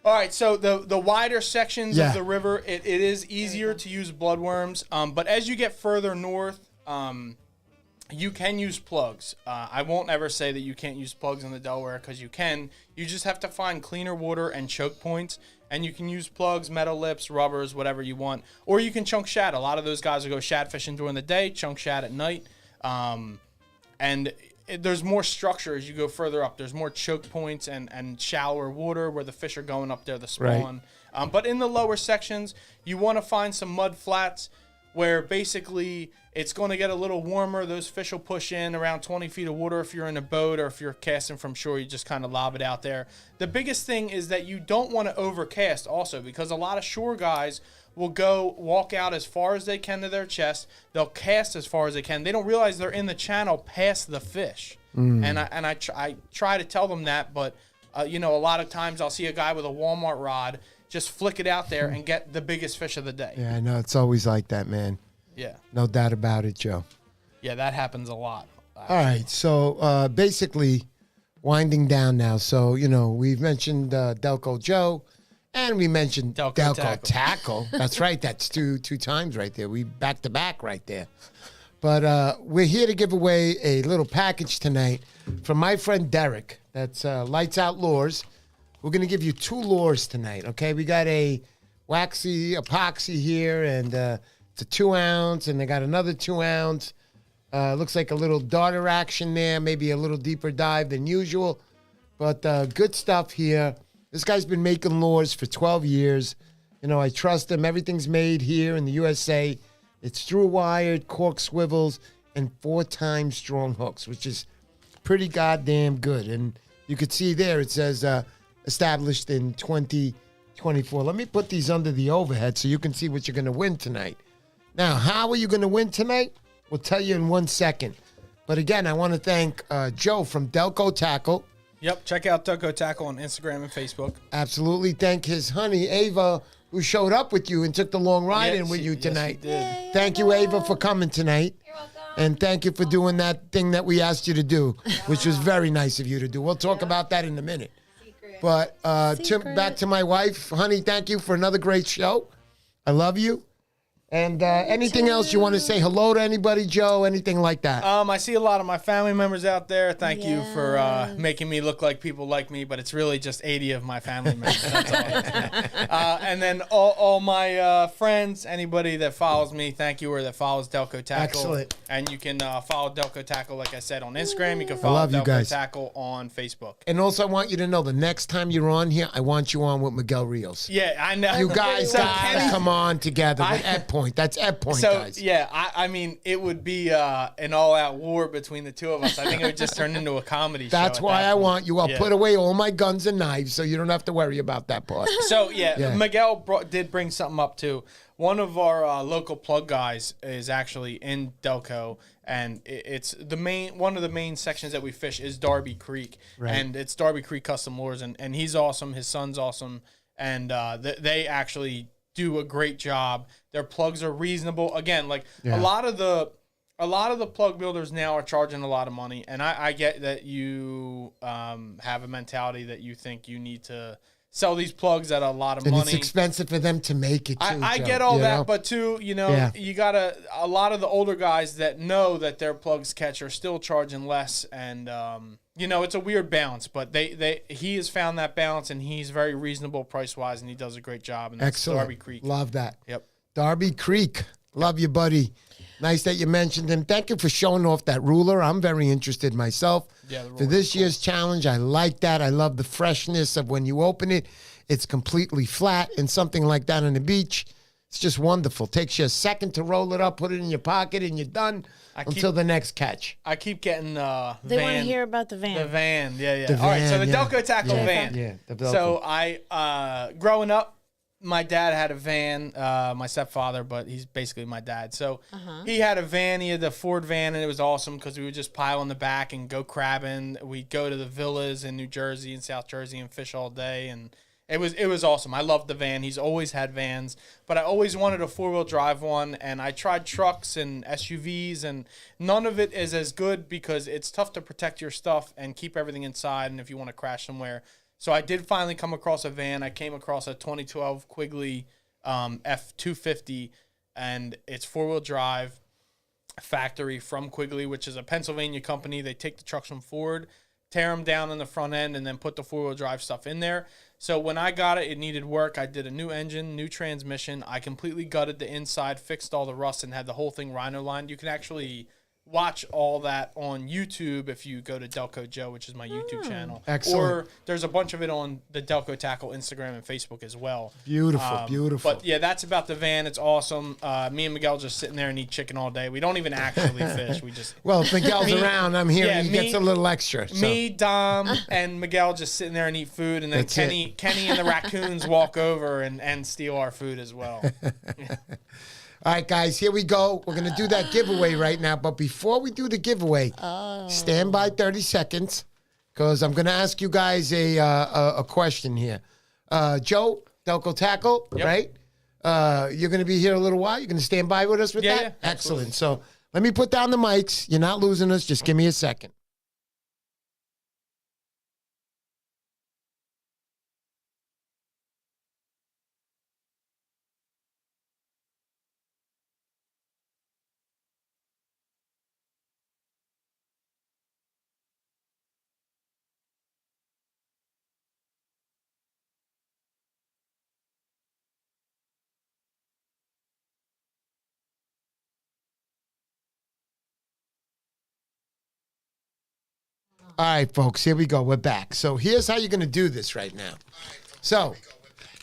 All right, so the wider sections of the river, it is easier to use bloodworms. But as you get further north, you can use plugs. I won't ever say that you can't use plugs in the Delaware because you can. You just have to find cleaner water and choke points. And you can use plugs, metal lips, rubbers, whatever you want. Or you can chunk shad. A lot of those guys will go shad fishing during the day, chunk shad at night. There's more structure as you go further up. There's more choke points and shallower water where the fish are going up there to spawn. Right. But in the lower sections, you want to find some mud flats where basically it's going to get a little warmer. Those fish will push in around 20 feet of water if you're in a boat, or if you're casting from shore, you just kind of lob it out there. The biggest thing is that you don't want to overcast also, because a lot of shore guys will go walk out as far as they can to their chest. They'll cast as far as they can. They don't realize they're in the channel past the fish. And I try to tell them that, but a lot of times I'll see a guy with a Walmart rod just flick it out there and get the biggest fish of the day. Yeah, I know. It's always like that, man. Yeah. No doubt about it, Joe. Yeah, that happens a lot. All right. So basically winding down now. So, we've mentioned Delco Joe. And we mentioned Delco Tackle. That's right. That's two times right there. We back to back right there. But we're here to give away a little package tonight from my friend Derek. That's Lights Out Lures. We're going to give you 2 lures tonight, okay? We got a waxy epoxy here, and it's a 2-ounce, and they got another 2-ounce. Looks like a little darter action there, maybe a little deeper dive than usual. But good stuff here. This guy's been making lures for 12 years. I trust him. Everything's made here in the USA. It's through-wired, cork swivels, and 4 times strong hooks, which is pretty goddamn good. And you could see there it says established in 2024. Let me put these under the overhead so you can see what you're going to win tonight. Now, how are you going to win tonight? We'll tell you in 1 second. But again, I want to thank Joe from Delco Tackle. Yep, check out Delco Tackle on Instagram and Facebook. Absolutely. Thank his honey, Ava, who showed up with you and took the long ride in with you tonight. Thank you, Ava, for coming tonight. You're welcome. And thank you for doing that thing that we asked you to do, which was very nice of you to do. We'll talk about that in a minute. Secret. But back to my wife. Honey, thank you for another great show. I love you. And anything else you want to say hello to anybody, Joe? Anything like that? I see a lot of my family members out there. Thank you for making me look like people like me, but it's really just 80 of my family members. That's all. And then all my friends, anybody that follows me, thank you, or that follows Delco Tackle. Excellent. And you can follow Delco Tackle, like I said, on Instagram. You can follow Delco Tackle on Facebook. And also, I want you to know the next time you're on here, I want you on with Miguel Rios. Yeah, I know. You guys gotta come on together with Ed Point. That's Ed Point, guys. Yeah, I mean, it would be an all-out war between the two of us. I think it would just turn into a comedy show. That's why I want you. I'll put away all my guns and knives so you don't have to worry about that part. So, Miguel did bring something up, too. One of our local plug guys is actually in Delco, and it's one of the main sections that we fish is Darby Creek. Right. And it's Darby Creek Custom Lures, and he's awesome. His son's awesome, and they actually do a great job. Their plugs are reasonable. Again, like a lot of the plug builders now are charging a lot of money, and I get that you have a mentality that you think you need to sell these plugs at a lot of money. It's expensive for them to make it, too, I Joe, get all that, but too, you gotta, a lot of the older guys that know that their plugs catch are still charging less, and it's a weird balance, but he has found that balance, and he's very reasonable price-wise, and he does a great job. And that's Excellent. Darby Creek. Love that. Yep. Darby Creek. Love you, buddy. Nice that you mentioned him. Thank you for showing off that ruler. I'm very interested myself. Yeah, for this year's challenge, I like that. I love the freshness of when you open it. It's completely flat, and something like that on the beach, it's just wonderful. Takes you a second to roll it up, put it in your pocket, and you're done until the next catch. I keep getting They want to hear about the van. The van, yeah. The All right, so van, the Delco Tackle van. Yeah, the Delco. So I, growing up, my dad had a van, my stepfather, but he's basically my dad. So he had a van. He had the Ford van, and it was awesome because we would just pile in the back and go crabbing. We'd go to the villas in New Jersey and South Jersey and fish all day, and it was awesome. I loved the van. He's always had vans, but I always wanted a four-wheel drive one, and I tried trucks and SUVs, and none of it is as good because it's tough to protect your stuff and keep everything inside, and if you want to crash somewhere. So I did finally come across a van. I came across a 2012 Quigley F250, and it's four-wheel drive, factory from Quigley, which is a Pennsylvania company. They take the trucks from Ford, tear them down in the front end, and then put the four-wheel drive stuff in there. So when I got it, it needed work. I did a new engine, new transmission. I completely gutted the inside, fixed all the rust, and had the whole thing rhino lined. You can actually watch all that on YouTube if you go to Delco Joe, which is my YouTube channel. Excellent. Or there's a bunch of it on the Delco Tackle Instagram and Facebook as well. Beautiful, beautiful. But yeah, that's about the van. It's awesome. Me and Miguel just sitting there and eat chicken all day. We don't even actually fish. We just well, if Miguel's around, I'm here. He gets a little extra. So. Me, Dom, and Miguel just sitting there and eat food, and then Kenny and the raccoons walk over and steal our food as well. All right, guys, here we go. We're going to do that giveaway right now. But before we do the giveaway, stand by 30 seconds because I'm going to ask you guys a question here. Joe, Delco Tackle, right? You're going to be here a little while. You're going to stand by with us with that? Yeah, excellent. So let me put down the mics. You're not losing us. Just give me a second. All right, folks, here we go. We're back. So here's how you're going to do this right now. So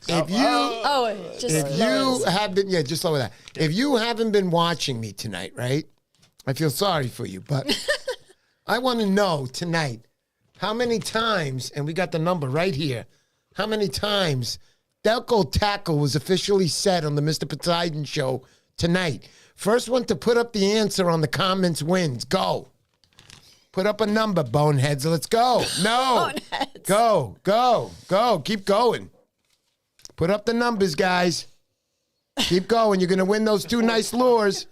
if you have been, just lower that. If you haven't been watching me tonight, right, I feel sorry for you, but I want to know tonight how many times, and we got the number right here, how many times Delco Tackle was officially said on the Mr. Poseidon show tonight. First one to put up the answer on the comments wins. Go. Put up a number, boneheads. Let's go. No. Boneheads. Go. Keep going. Put up the numbers, guys. Keep going. You're going to win those 2 nice lures.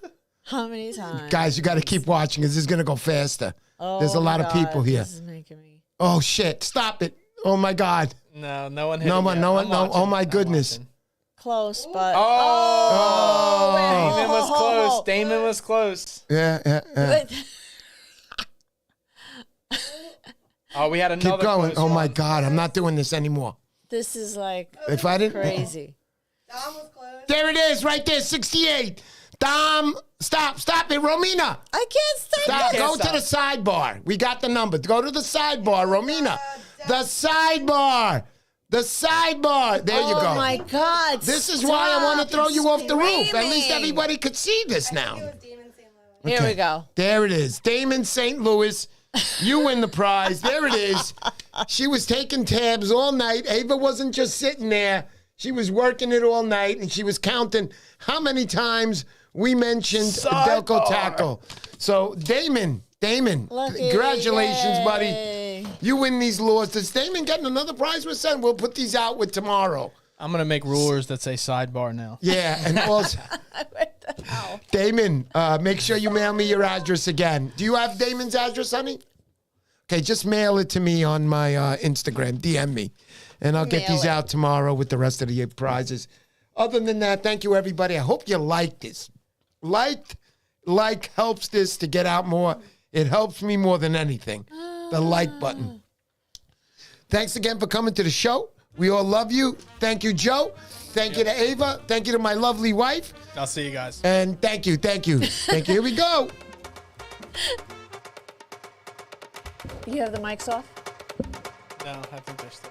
How many times? Guys, you got to keep watching because this is going to go faster. Oh, There's a lot of people here. This is making me. Oh, shit. Stop it. Oh, my God. No one hit No it one, yet. no one, I'm no. watching. Oh, my I'm goodness. watching. Close, but. Oh, wait, Damon was close. Damon was close. Yeah. Oh, we had another. Keep going. close Oh, my one. God. I'm not doing this anymore. This is like If I didn't. crazy. Dom was close. There it is, right there, 68. Dom, stop it, Romina. I can't stop. Stop. this. Go to the sidebar. We got the number. Go to the sidebar, Romina. The sidebar. The sidebar. There you go. Oh my God. This is why I want to throw you off the roof. At least Screaming. everybody could see this It now. was Damon St. Louis. Here we go. There it is. Damon St. Louis. You win the prize. There it is. She was taking tabs all night. Ava wasn't just sitting there. She was working it all night, and she was counting how many times we mentioned Delco Tackle. So, Damon, Lucky. congratulations, buddy. Yay. You win these lures. Does Damon get another prize we're sending? We'll put these out with tomorrow. I'm gonna make rulers that say sidebar now. Yeah, and also, What the hell? Damon, make sure you mail me your address again. Do you have Damon's address, honey? Okay, just mail it to me on my Instagram. DM me. And I'll get Mail these it. out tomorrow with the rest of the prizes. Other than that, thank you, everybody. I hope you liked this. Like helps this to get out more. It helps me more than anything. The like button. Thanks again for coming to the show. We all love you. Thank you, Joe. Thank you to Ava. Thank you to my lovely wife. I'll see you guys. And thank you. Thank you. Here we go. You have the mics off? No, I think they're still.